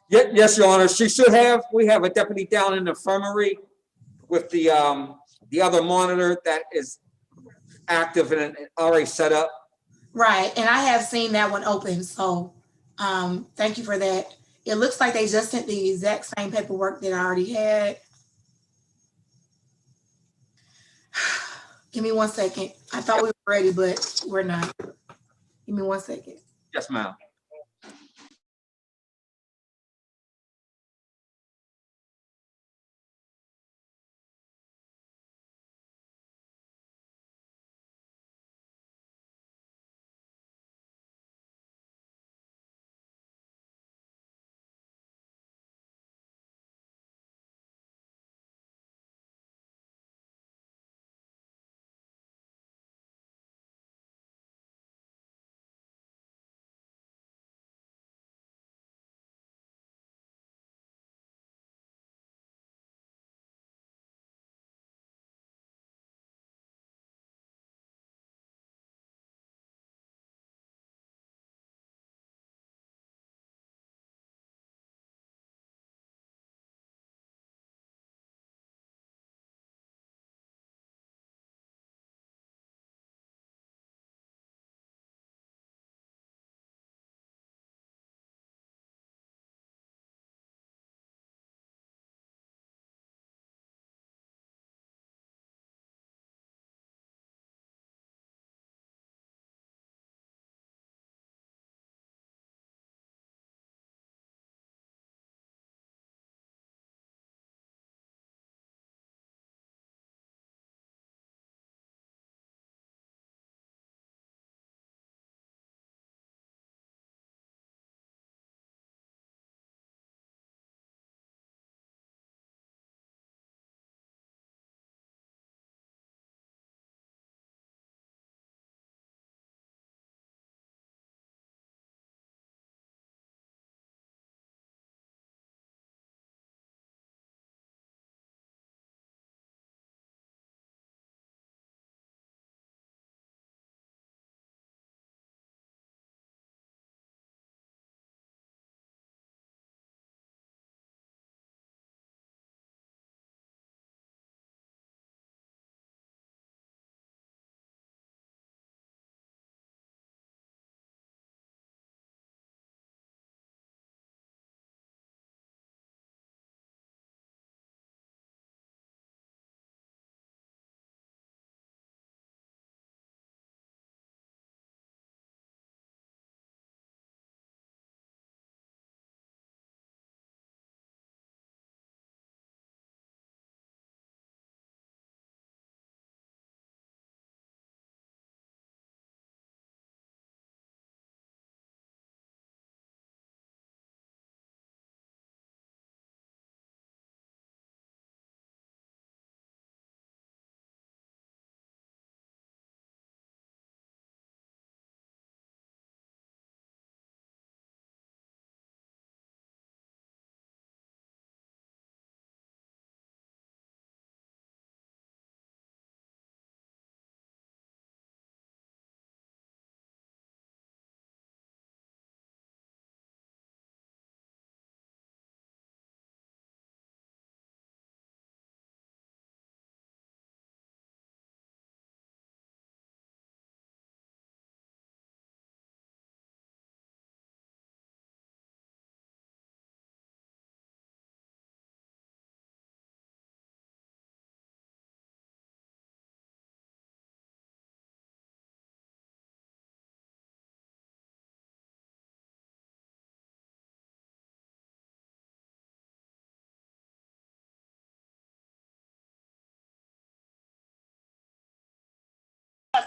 Yes, Your Honor, she should have. We have a deputy down in the infirmary with the other monitor that is active and already set up. Right, and I have seen that one open, so thank you for that. It looks like they just sent the exact same paperwork that I already had. Give me 1 second. I thought we were ready, but we're not. Give me 1 second. Yes, ma'am.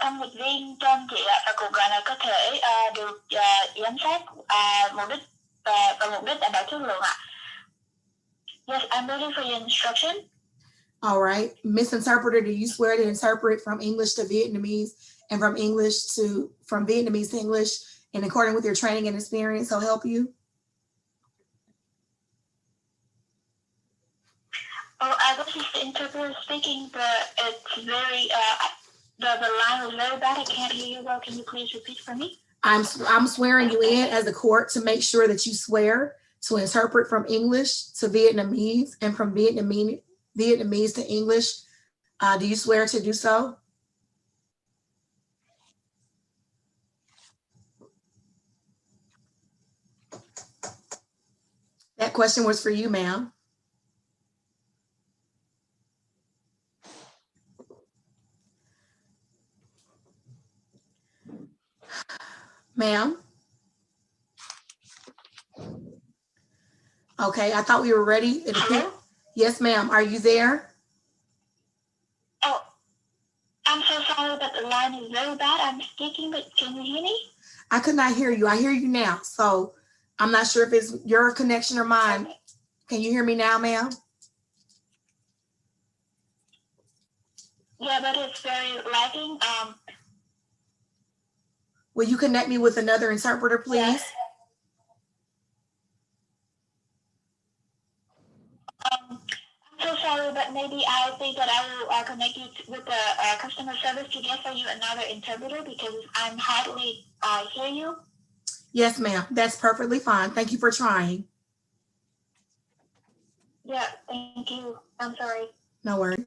thông dịch viên trong chị ạ, và cuộc gọi này có thể được giám sát mục đích và mục đích đảm bảo chất lượng ạ. Yes, I'm ready for your instruction. All right. Miss Interpreter, do you swear to interpret from English to Vietnamese and from Vietnamese to English in accordance with your training and experience? So help you? Oh, this is the interpreter speaking, but it's very, the line was very bad. I can't hear you well. Can you please repeat for me? I'm swearing you in as the court to make sure that you swear to interpret from English to Vietnamese and from Vietnamese to English. Do you swear to do so? That question was for you, ma'am. Ma'am? Okay, I thought we were ready. Hello? Yes, ma'am. Are you there? Oh, I'm so sorry, but the line is very bad. I'm speaking, but can you hear me? I could not hear you. I hear you now. So I'm not sure if it's your connection or mine. Okay. Can you hear me now, ma'am? Yeah, but it's very lagging. Will you connect me with another interpreter, please? Yes. I'm so sorry, but maybe I think that I will connect you with the customer service to get for you another interpreter because I'm hardly hear you. Yes, ma'am. That's perfectly fine. Thank you for trying. Yeah, thank you. I'm sorry. No worries.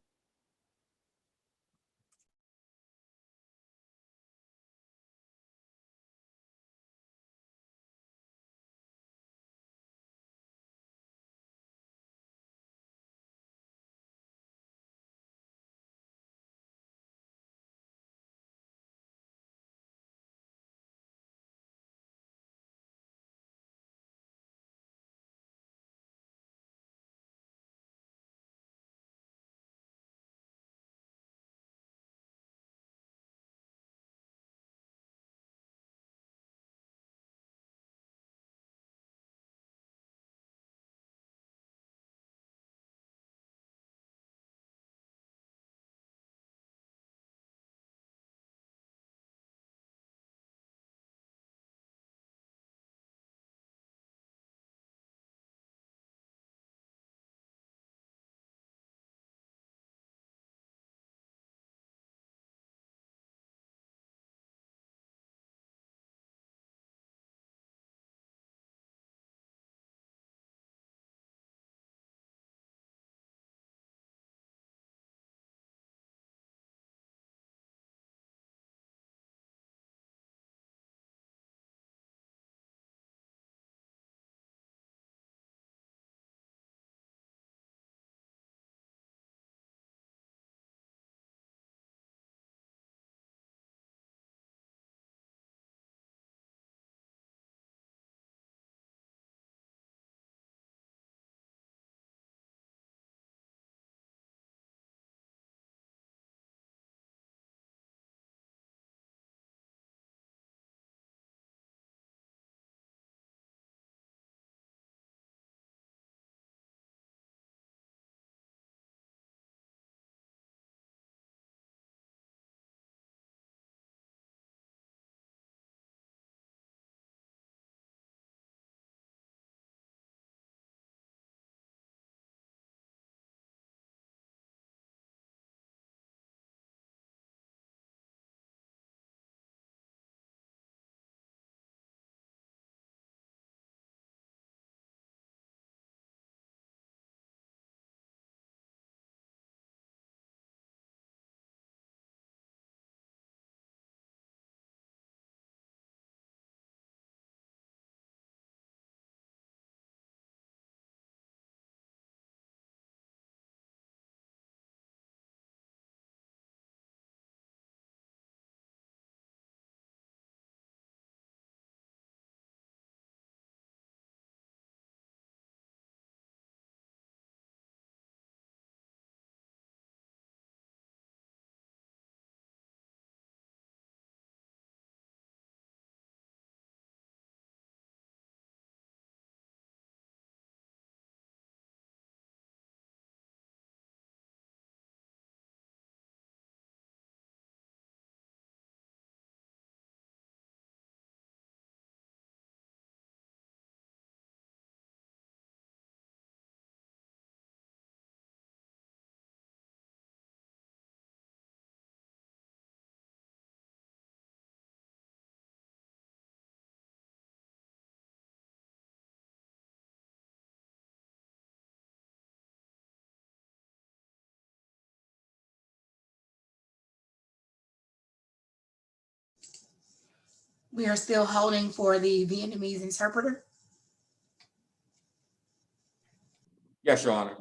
We are still holding for the Vietnamese interpreter. Yes, Your Honor.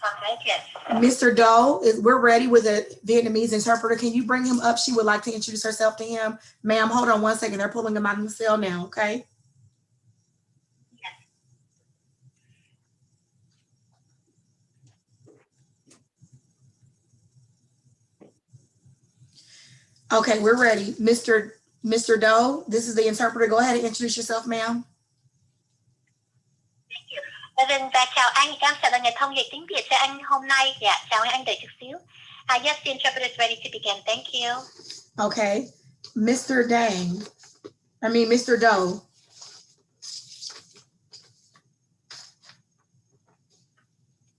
Okay, yes. Mr. Doe, we're ready with a Vietnamese interpreter. Can you bring him up? She would like to introduce herself to him. Ma'am, hold on one second. They're pulling him out of the cell now, okay? Okay, we're ready. Mr. Doe, this is the interpreter. Go ahead and introduce yourself, ma'am. Vâng, và chào anh, em sẽ là người thông dịch tiếng Việt cho anh hôm nay. Dạ, chào anh đợi chút xíu. Yes, the interpreter is ready to begin. Thank you. Okay, Mr. Doe.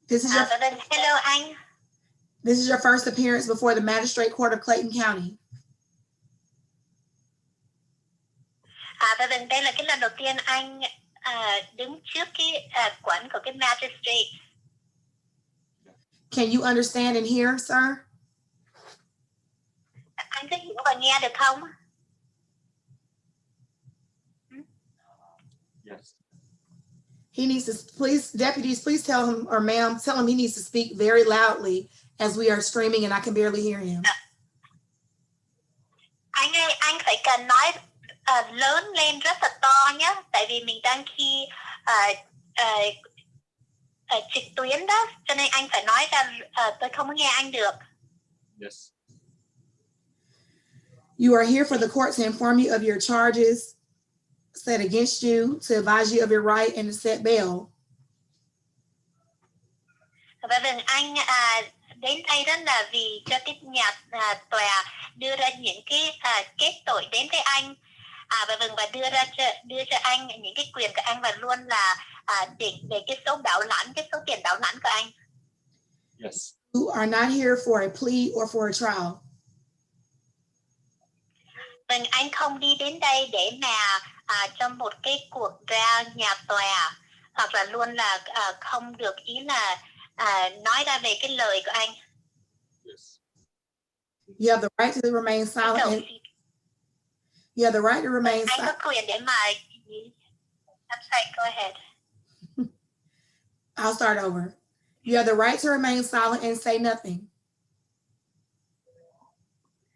This is your Hello anh. This is your first appearance before the Magistrate Court of Clayton County. Vâng, đây là cái lần đầu tiên anh đứng trước cái quán của cái magistrate. Can you understand and hear, sir? Anh có hiểu và nghe được không? Yes. He needs to, please, deputies, please tell him, or ma'am, tell him he needs to speak very loudly as we are streaming and I can barely hear him. Anh ơi, anh phải cần nói lớn lên rất là to nhé, tại vì mình đang khi trực tuyến đó, cho nên anh phải nói ra tôi không có nghe anh được. Yes. You are here for the court to inform you of your charges set against you, to advise you of your right, and to set bail. Vâng, anh đến đây đó là vì cho cái nhà tòa đưa ra những cái kết tội đến với anh, và đưa cho anh những cái quyền của anh và luôn là về cái số bảo lãnh, cái số tiền bảo lãnh của anh. Yes. You are not here for a plea or for a trial. Vâng, anh không đi đến đây để mà trong một cái cuộc ra nhà tòa, hoặc là luôn là không được ý là nói ra về cái lời của anh. Yes. You have the right to remain silent. And you have the right to remain silent. Anh có quyền để mà... I'm sorry, go ahead. I'll start over. You have the right to remain silent and say nothing.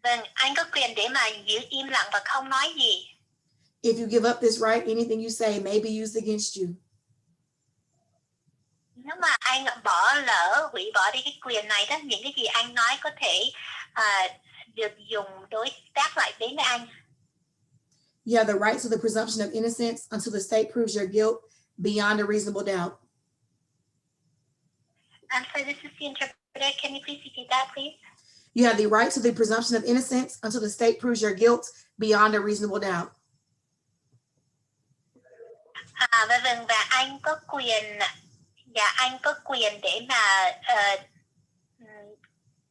Vâng, anh có quyền để mà giữ im lặng và không nói gì. If you give up this right, anything you say may be used against you. Nếu mà anh bỏ lỡ, hủy bỏ đi cái quyền này đó, những cái gì anh nói có thể được dùng đối tác lại đến với anh. You have the right to the presumption of innocence until the state proves your guilt beyond a reasonable doubt. I'm sorry, this is the interpreter. Can you please repeat that, please? You have the right to the presumption of innocence until the state proves your guilt beyond a reasonable doubt. Và anh có quyền, anh có quyền để mà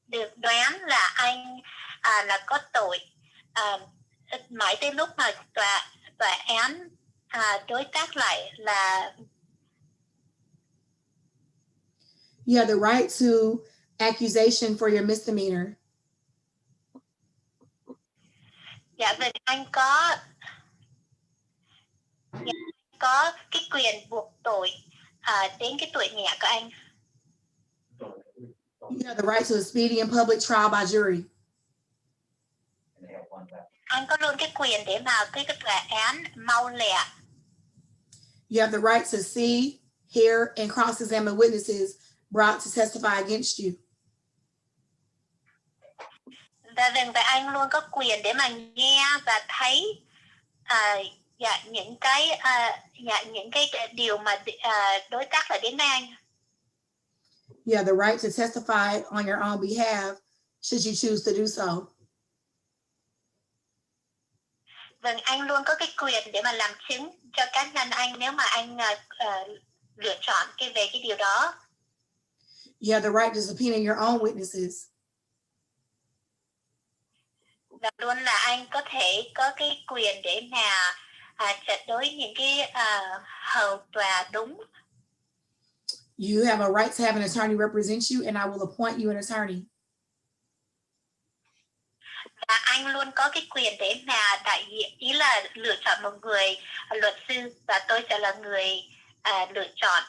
được đoán là anh là có tội mãi tới lúc mà tòa án đối tác lại là. You have the right to accusation for your misdemeanor. Dạ vâng, anh có cái quyền buộc tội đến cái tội nhẹ của anh. You have the right to a speedy and public trial by jury. Anh có luôn cái quyền để mà cái tòa án mau lẹ. You have the right to see, hear, and cross-examine witnesses brought to testify against you. Và anh luôn có quyền để mà nghe và thấy những cái điều mà đối tác là đến với anh. You have the right to testify on your own behalf should you choose to do so. Vâng, anh luôn có cái quyền để mà làm chứng cho cá nhân anh nếu mà anh lựa chọn về cái điều đó. You have the right to subpoena your own witnesses. Và luôn là anh có thể có cái quyền để mà trả đối những cái hầu tòa đúng. You have a right to have an attorney represent you, and I will appoint you an attorney. Và anh luôn có cái quyền để mà đại diện, ý là lựa chọn một người luật sư, và tôi sẽ là người lựa chọn,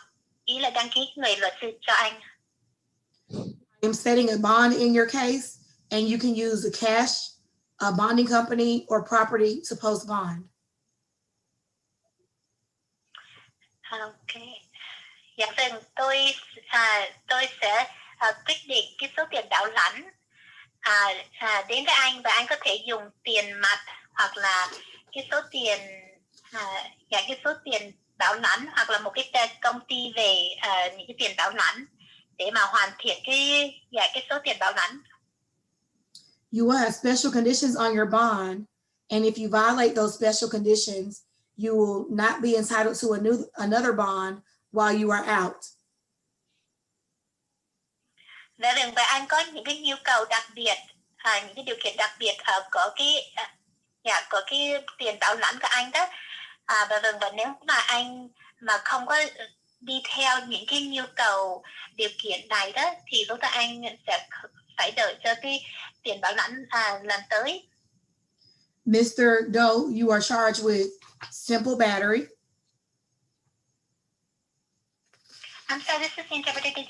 ý là đăng ký người luật sư cho anh. am setting a bond in your case, and you can use the cash, a bonding company, or property to post bond. Ok. Dạ vâng, tôi sẽ quyết định cái số tiền bảo lãnh đến với anh, và anh có thể dùng tiền mặt hoặc là cái số tiền cái số tiền bảo lãnh, hoặc là một cái công ty về những cái tiền bảo lãnh để mà hoàn thiện cái số tiền bảo lãnh. You will have special conditions on your bond, and if you violate those special conditions, you will not be entitled to another bond while you are out. Và anh có những cái nhu cầu đặc biệt, những cái điều kiện đặc biệt có cái tiền bảo lãnh của anh đó. Và nếu mà anh mà không có đi theo những cái nhu cầu điều kiện này đó, thì lúc đó anh sẽ phải đợi cho cái tiền bảo lãnh lần tới. Mr. Doe, you are charged with simple battery. I'm sorry, this is interpreted. Can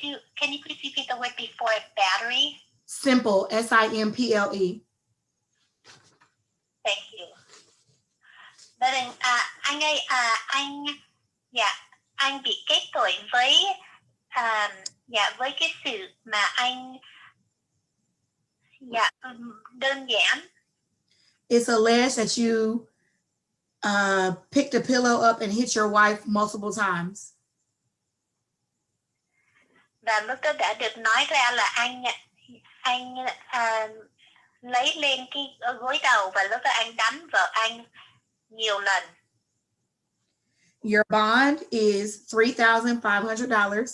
you please repeat the word before battery? Simple, S-I-M-P-L-E. Thank you. Vâng, anh ơi, anh bị kết tội với với cái sự mà anh đơn giản. It's alleged that you picked a pillow up and hit your wife multiple times. Và lúc đó đã được nói ra là anh lấy lên cái gối đầu, và lúc đó anh đánh vợ anh nhiều lần. Your bond is $3,500.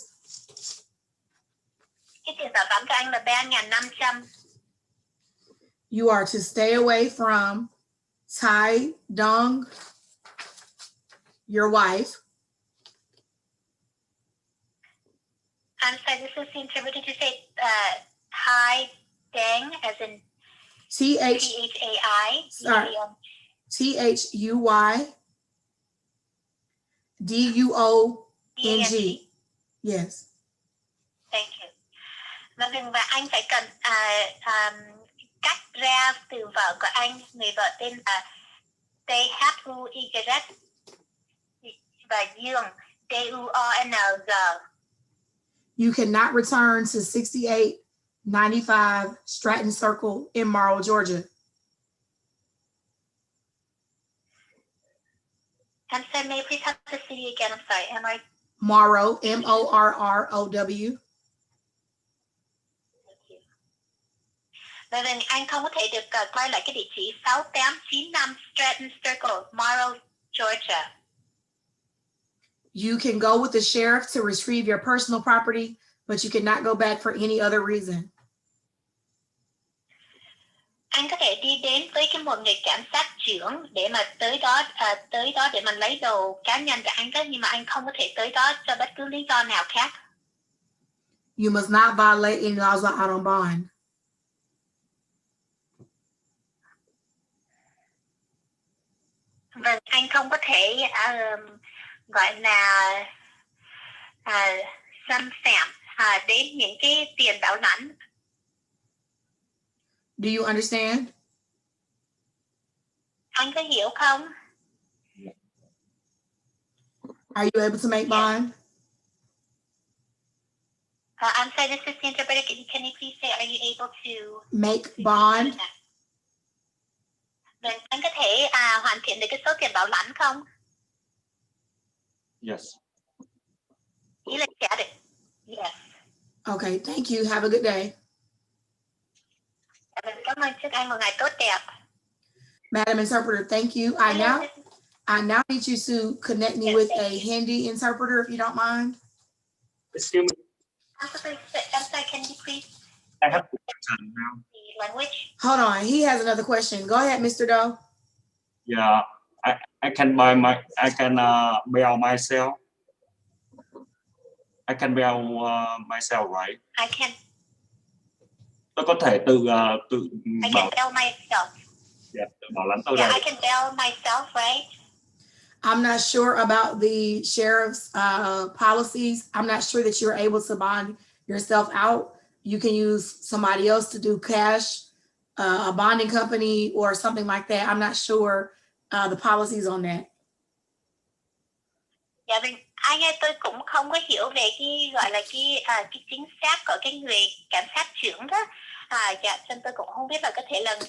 Cái tiền bảo lãnh của anh là 3.500. You are to stay away from Tai Dong, your wife. I'm sorry, this is interpreted to say Tai Dang, as in T-H-U-Y, D-U-O-N-G. Yes. Thank you. Và anh phải cần cắt ra từ vợ của anh, người vợ tên là T-H-U-Y và Dương, D-U-O-N-G. You cannot return to 6895 Stratton Circle in Morrow, Georgia. I'm sorry, may I please have the city again? I'm sorry, Morrow, M-O-R-R-O-W. Vâng, anh không có thể được quay lại cái địa chỉ 6895 Stratton Circle, Morrow, Georgia. You can go with the sheriff to retrieve your personal property, but you cannot go back for any other reason. Anh có thể đi đến với một người cảnh sát trưởng để mà tới đó để mà lấy đồ cá nhân của anh đó, nhưng mà anh không có thể tới đó cho bất cứ lý do nào khác. You must not violate any laws while out on bond. Vâng, anh không có thể gọi là xâm phạm đến những cái tiền bảo lãnh. Do you understand? Anh có hiểu không? Are you able to make bond? I'm sorry, this is the interpreter. Can you please say, are you able to make bond? Vâng, anh có thể hoàn thiện được cái số tiền bảo lãnh không? Yes. Ý là trả được. Yes. Okay, thank you. Have a good day. Cảm ơn, chúc anh một ngày tốt đẹp. Madam Interpreter, thank you. I now need you to connect me with a Hindi interpreter, if you don't mind. Excuse me. I'm sorry, can you please? I have a question now. The language? Hold on, he has another question. Go ahead, Mr. Doe. Yeah, I can bail myself. I can bail myself, right? I can. Tôi có thể tự I can bail myself. Yeah, tự bảo lãnh tôi Yeah, đây. I can bail myself, right? I'm not sure about the sheriff's policies. I'm not sure that you're able to bond yourself out, you can use somebody else to do cash, a bonding company or something like that. I'm not sure the policies on that. Dạ vâng, anh ơi tôi cũng không có hiểu về cái gọi là cái chính xác của cái người cảnh sát trưởng đó. Dạ, cho nên tôi cũng không biết là có thể là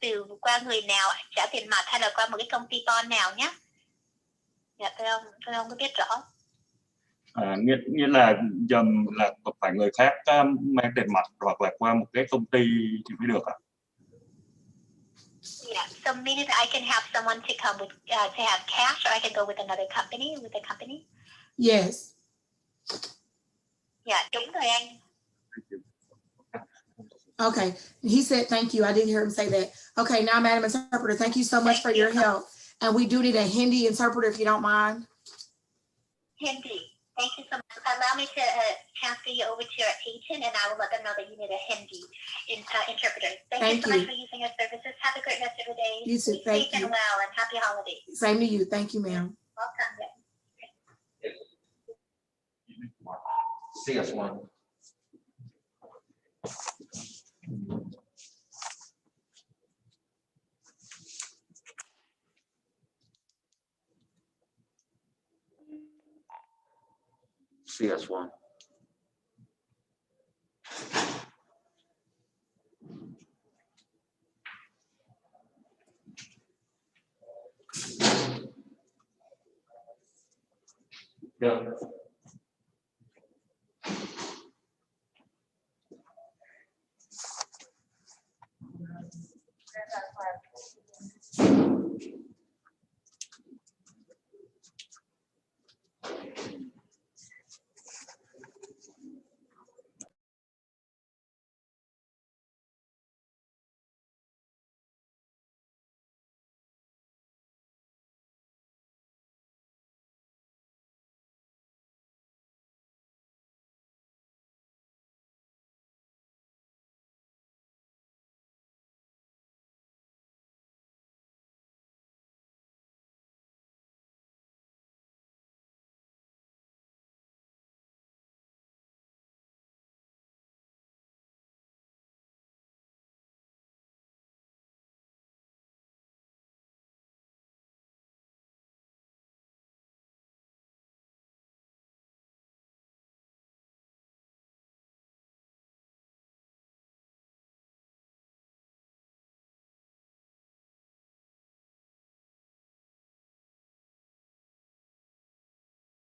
từ qua người nào trả tiền mặt hay là qua một cái công ty con nào nhé. Dạ tôi không có biết rõ. Nghĩa là dần là phải người khác mang tiền mặt hoặc là qua một cái công ty thì mới được ạ. Yeah, so meaning that I can have someone to come with to have cash, or I can go with another company, with a company. Yes. Yeah, đúng rồi anh. Okay, he said thank you. I didn't hear him say that. Okay, now Madam Interpreter, thank you so much for your help. And we do need a Hindi interpreter if you don't mind. Hindi. Thank you so much. Allow me to transfer you over to your agent, and I will let them know that you need a Hindi interpreter. Thank you so much for using our services. Have a great rest of your day. You too. Be Thank safe and you. well, and happy holidays. Same to you. Thank you, ma'am. Welcome. See us one. CS1. Yeah.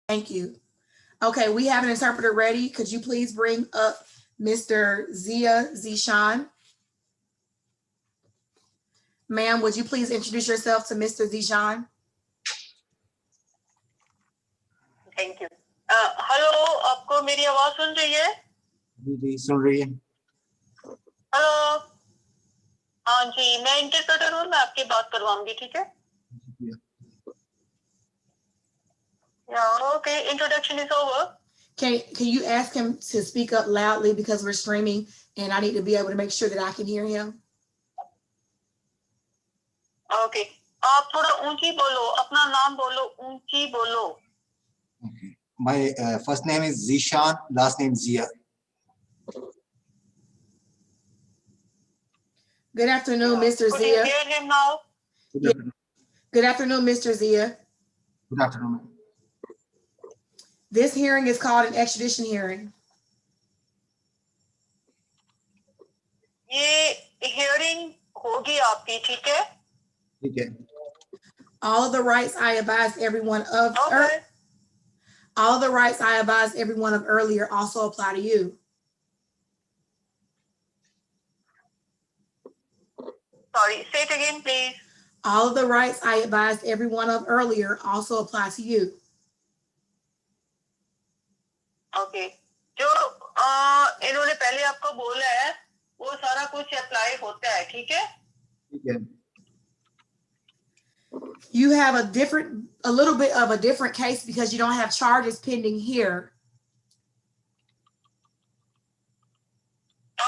Thank you. Okay, we have an interpreter ready. Could you please bring up Mr. Zia Zishan? Ma'am, would you please introduce yourself to Mr. Zishan? Thank you. Hello, आपको मेरी आवाज सुन रही है? जी सुन रही है। Hello, हाँ जी, मैं interpreter हूँ, मैं आपकी बात करवाऊंगी, ठीक है? Yeah, okay, introduction is over. Can you ask him to speak up loudly because we're streaming and I need to be able to make sure that I can hear him? Okay, आप थोड़ा ऊंची बोलो, अपना नाम बोलो, ऊंची बोलो. Okay. My first name is Zishan, last name Zia. Good afternoon, Mr. Could Zia. you hear him now? Good afternoon, Mr. Zia. Good afternoon. This hearing is called an extradition hearing. ये hearing होगी आपकी, ठीक है? ठीक है. All of the rights I advised everyone of all of the rights I advised everyone of earlier also apply to you. Sorry, say it again, please. All of the rights I advised everyone of earlier also apply to you. Okay. जो इन्होंने पहले आपको बोला है, वो सारा कुछ apply होता है, ठीक है? ठीक है. You have a little bit of a different case because you don't have charges pending here.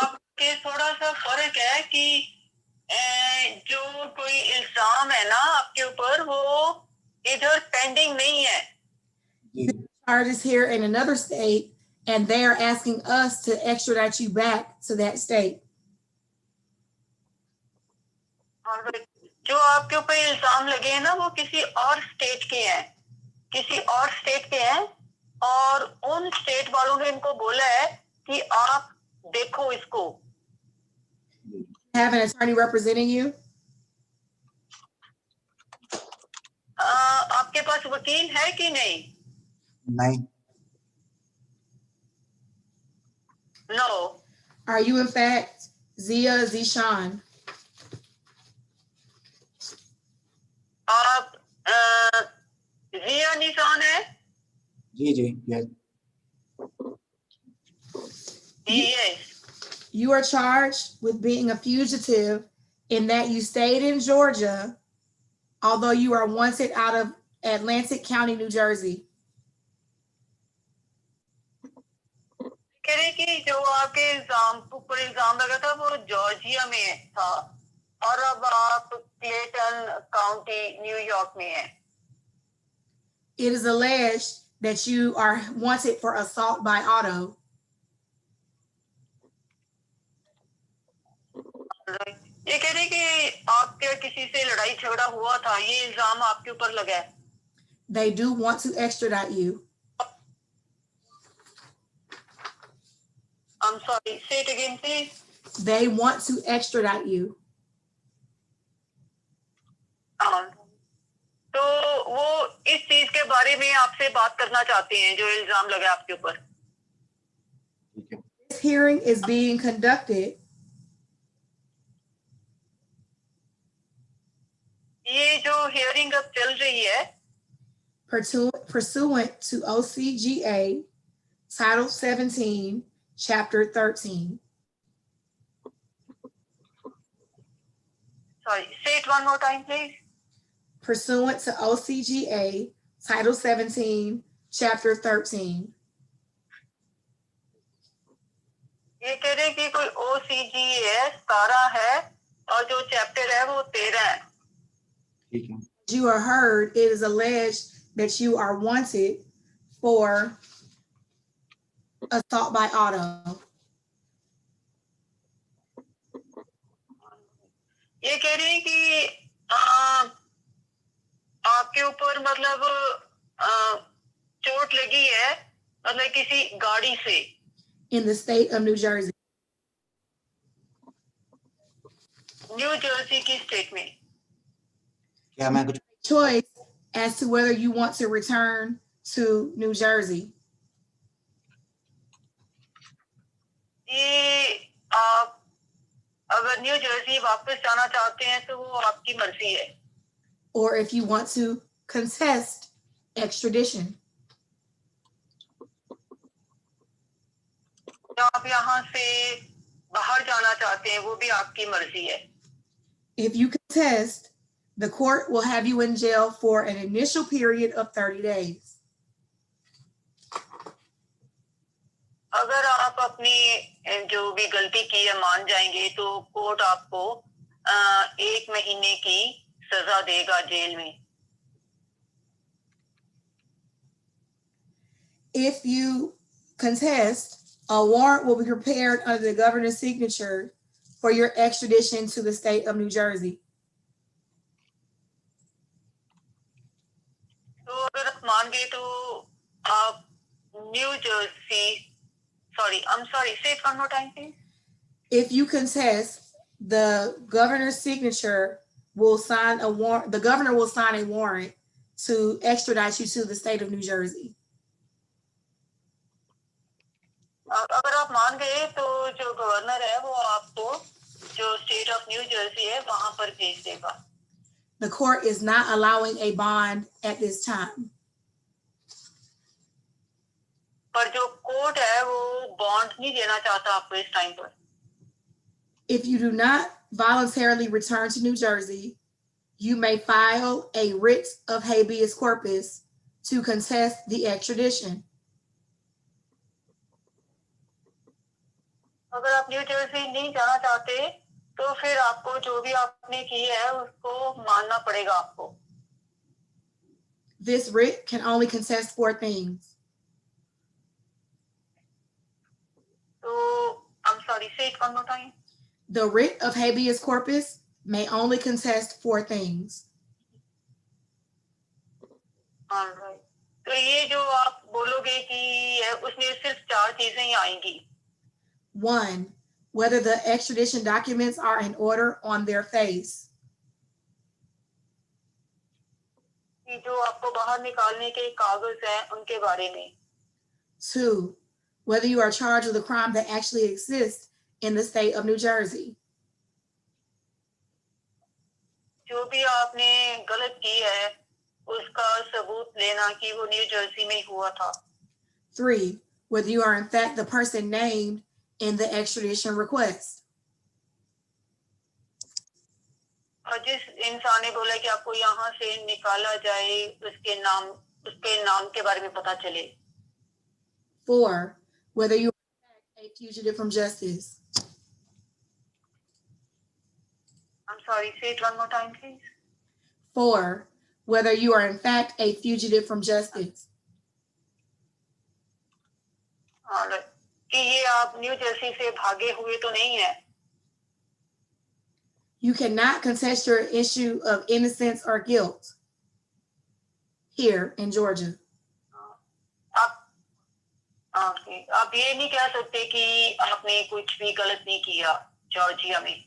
आपके थोड़ा सा फर्क है कि जो कोई इल्जाम है ना आपके ऊपर वो इधर पेंडिंग नहीं है. Charges here in another state and they are asking us to extradite you back to that state. जो आपके ऊपर इल्जाम लगे हैं ना वो किसी और स्टेट के हैं, और उन स्टेट वालों ने इनको बोला है कि आप देखो इसको. Have an attorney representing you? आपके पास वकील है कि नहीं? नहीं. No. Are you in fact Zia Zishan? आप जिया निशान है? जी, yes. Yes. You are charged with being a fugitive in that you stayed in Georgia, although you are wanted out of Atlantic County, New Jersey. कह रहे कि जो आपके ऊपर इल्जाम लगा था वो जॉर्जिया में था और अब आप क्लेटन काउंटी न्यूयॉर्क में हैं. It is alleged that you are wanted for assault by auto. ये कह रहे कि आपके किसी से लड़ाई झगड़ा हुआ था, ये इल्जाम आपके ऊपर लगा है. They do want to extradite you. I'm sorry, say it again, please. They want to extradite you. तो वो इस चीज के बारे में आपसे बात करना चाहते हैं जो इल्जाम लगा आपके ऊपर. This hearing is being conducted ये जो हियरिंग अब चल रही है pursuant to OCGA Title 17, Chapter 13. Sorry, say it one more time, please. Pursuant to OCGA Title 17, Chapter 13. ये कह रहे कि कोई OCGA 17 है और जो चैप्टर है वो 13 है. You are heard, it is alleged that you are wanted for assault by auto. ये कह रही कि आपके ऊपर मतलब चोट लगी है मतलब किसी गाड़ी से. In the state of New Jersey. New Jersey की स्टेट में. क्या मैं कुछ Choice as to whether you want to return to New Jersey. ये आप अगर न्यू जर्सी वापस जाना चाहते हैं तो वो आपकी मर्जी है. Or if you want to contest extradition. आप यहाँ से बाहर जाना चाहते हैं वो भी आपकी मर्जी है. If you contest, the court will have you in jail for an initial period of 30 days. अगर आप अपनी जो भी गलती की है मान जाएंगे तो कोर्ट आपको 1 महीने की सजा देगा जेल में. If you contest, a warrant will be prepared under the governor's signature for your extradition to the state of New Jersey. तो अगर आप मान गए तो आप new Jersey I'm sorry, say it one more time, please. If you contest, the governor's signature will sign a warrant. The governor will sign a warrant to extradite you to the state of New Jersey. अगर आप मान गए तो जो governor है वो आपको जो स्टेट ऑफ न्यू जर्सी है वहां पर भेज देगा. The court is not allowing a bond at this time. पर जो कोर्ट है वो बॉन्ड नहीं देना चाहता आपको इस टाइम पर. If you do not voluntarily return to New Jersey, you may file a writ of habeas corpus to contest the extradition. अगर आप न्यू जर्सी नहीं जाना चाहते तो फिर आपको जो भी आपने की है उसको मानना पड़ेगा आपको. This writ can only contest 4 things. one more time. The writ of habeas corpus may only contest 4 things. All right. तो ये जो आप बोलोगे कि उसमें सिर्फ 4 चीजें ही आएंगी. 1, whether the extradition documents are in order on their face. कि जो आपको बाहर निकालने के कागज हैं उनके बारे में. 2, whether you are charged with a crime that actually exists in the state of New Jersey. जो भी आपने गलत की है उसका सबूत लेना कि वो न्यू जर्सी में हुआ था. 3, whether you are in fact the person named in the extradition request. और जिस इंसान ने बोला कि आपको यहाँ से निकाला जाए उसके नाम के बारे में पता चले. 4, whether you are a fugitive from justice. I'm sorry, say it one more time, please. 4, whether you are in fact a fugitive from justice. All right. कि ये आप न्यू जर्सी से भागे हुए तो नहीं है. You cannot contest your issue of innocence or guilt here in Georgia. आप ये नहीं कह सकते कि आपने कुछ भी गलत नहीं किया जॉर्जिया में.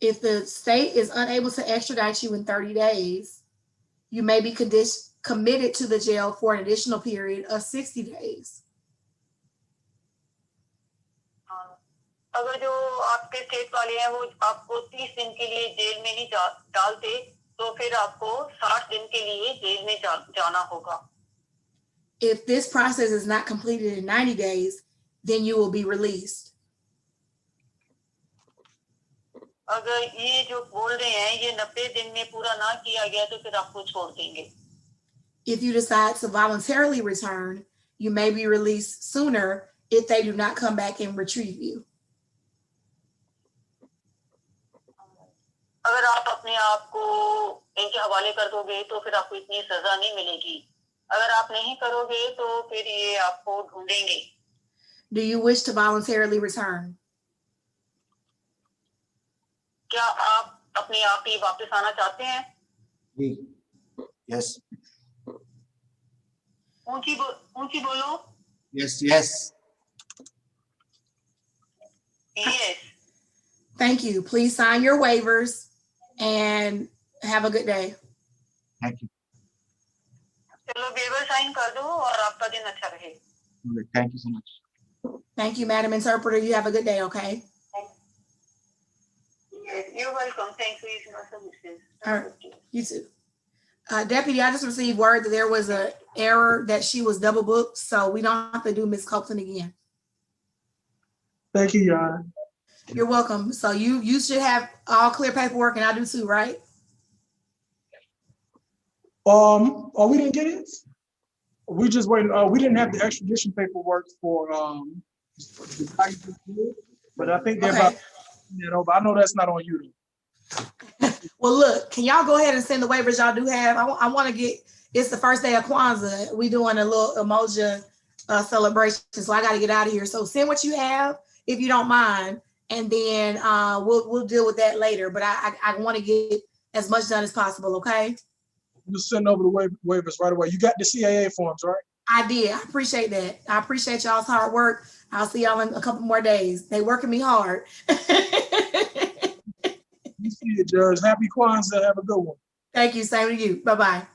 If the state is unable to extradite you in 30 days, you may be committed to the jail for an additional period of 60 days. अगर जो आपके स्टेट वाले हैं वो आपको 30 दिन के लिए जेल में नहीं डालते तो फिर आपको 60 दिन के लिए जेल में जाना होगा. If this process is not completed in 90 days, then you will be released. अगर ये जो बोल रहे हैं ये 90 दिन में पूरा ना किया गया तो फिर आपको छोड़ देंगे. If you decide to voluntarily return, you may be released sooner if they do not come back and retrieve you. अगर आप अपने आप को इनके हवाले कर दोगे तो फिर आपको इतनी सजा नहीं मिलेगी. अगर आप नहीं करोगे तो फिर ये आपको ढूंढेंगे. Do you wish to voluntarily return? क्या आप अपने आप ही वापस आना चाहते हैं? Yes. ऊंची बोलो. Yes, yes. Yes. Thank you. Please sign your waivers and have a good day. Thank you. चलो वेवर साइन कर दो और आपका दिन अच्छा रहे. Okay, thank you so much. Thank you, Madam Interpreter. You have a good day, okay? Yes, you're welcome. Thanks for using our services. All right. You too. Deputy, I just received word that there was an error that she was double booked, so we don't have to do Ms. Colton again. Thank you, Your Honor. You're welcome. So you should have all clear paperwork, and I do too, right? Oh, we didn't get it? We just waiting. We didn't have the extradition paperwork for but I think they're about that over. I know that's not on you. Well, look, can y'all go ahead and send the waivers y'all do have? I want to get, it's the first day of Kwanzaa. We doing a little emoji celebration, so I got to get out of here. So send what you have, if you don't mind, and then we'll deal with that later. But I want to get as much done as possible, okay? We'll send over the waivers right away. You got the CAA forms, right? I did. I appreciate that. I appreciate y'all's hard work. I'll see y'all in a couple more days. They working me hard. You see it, Judge. Happy Kwanzaa. Have a good one. Thank you. Same to you. Bye-bye.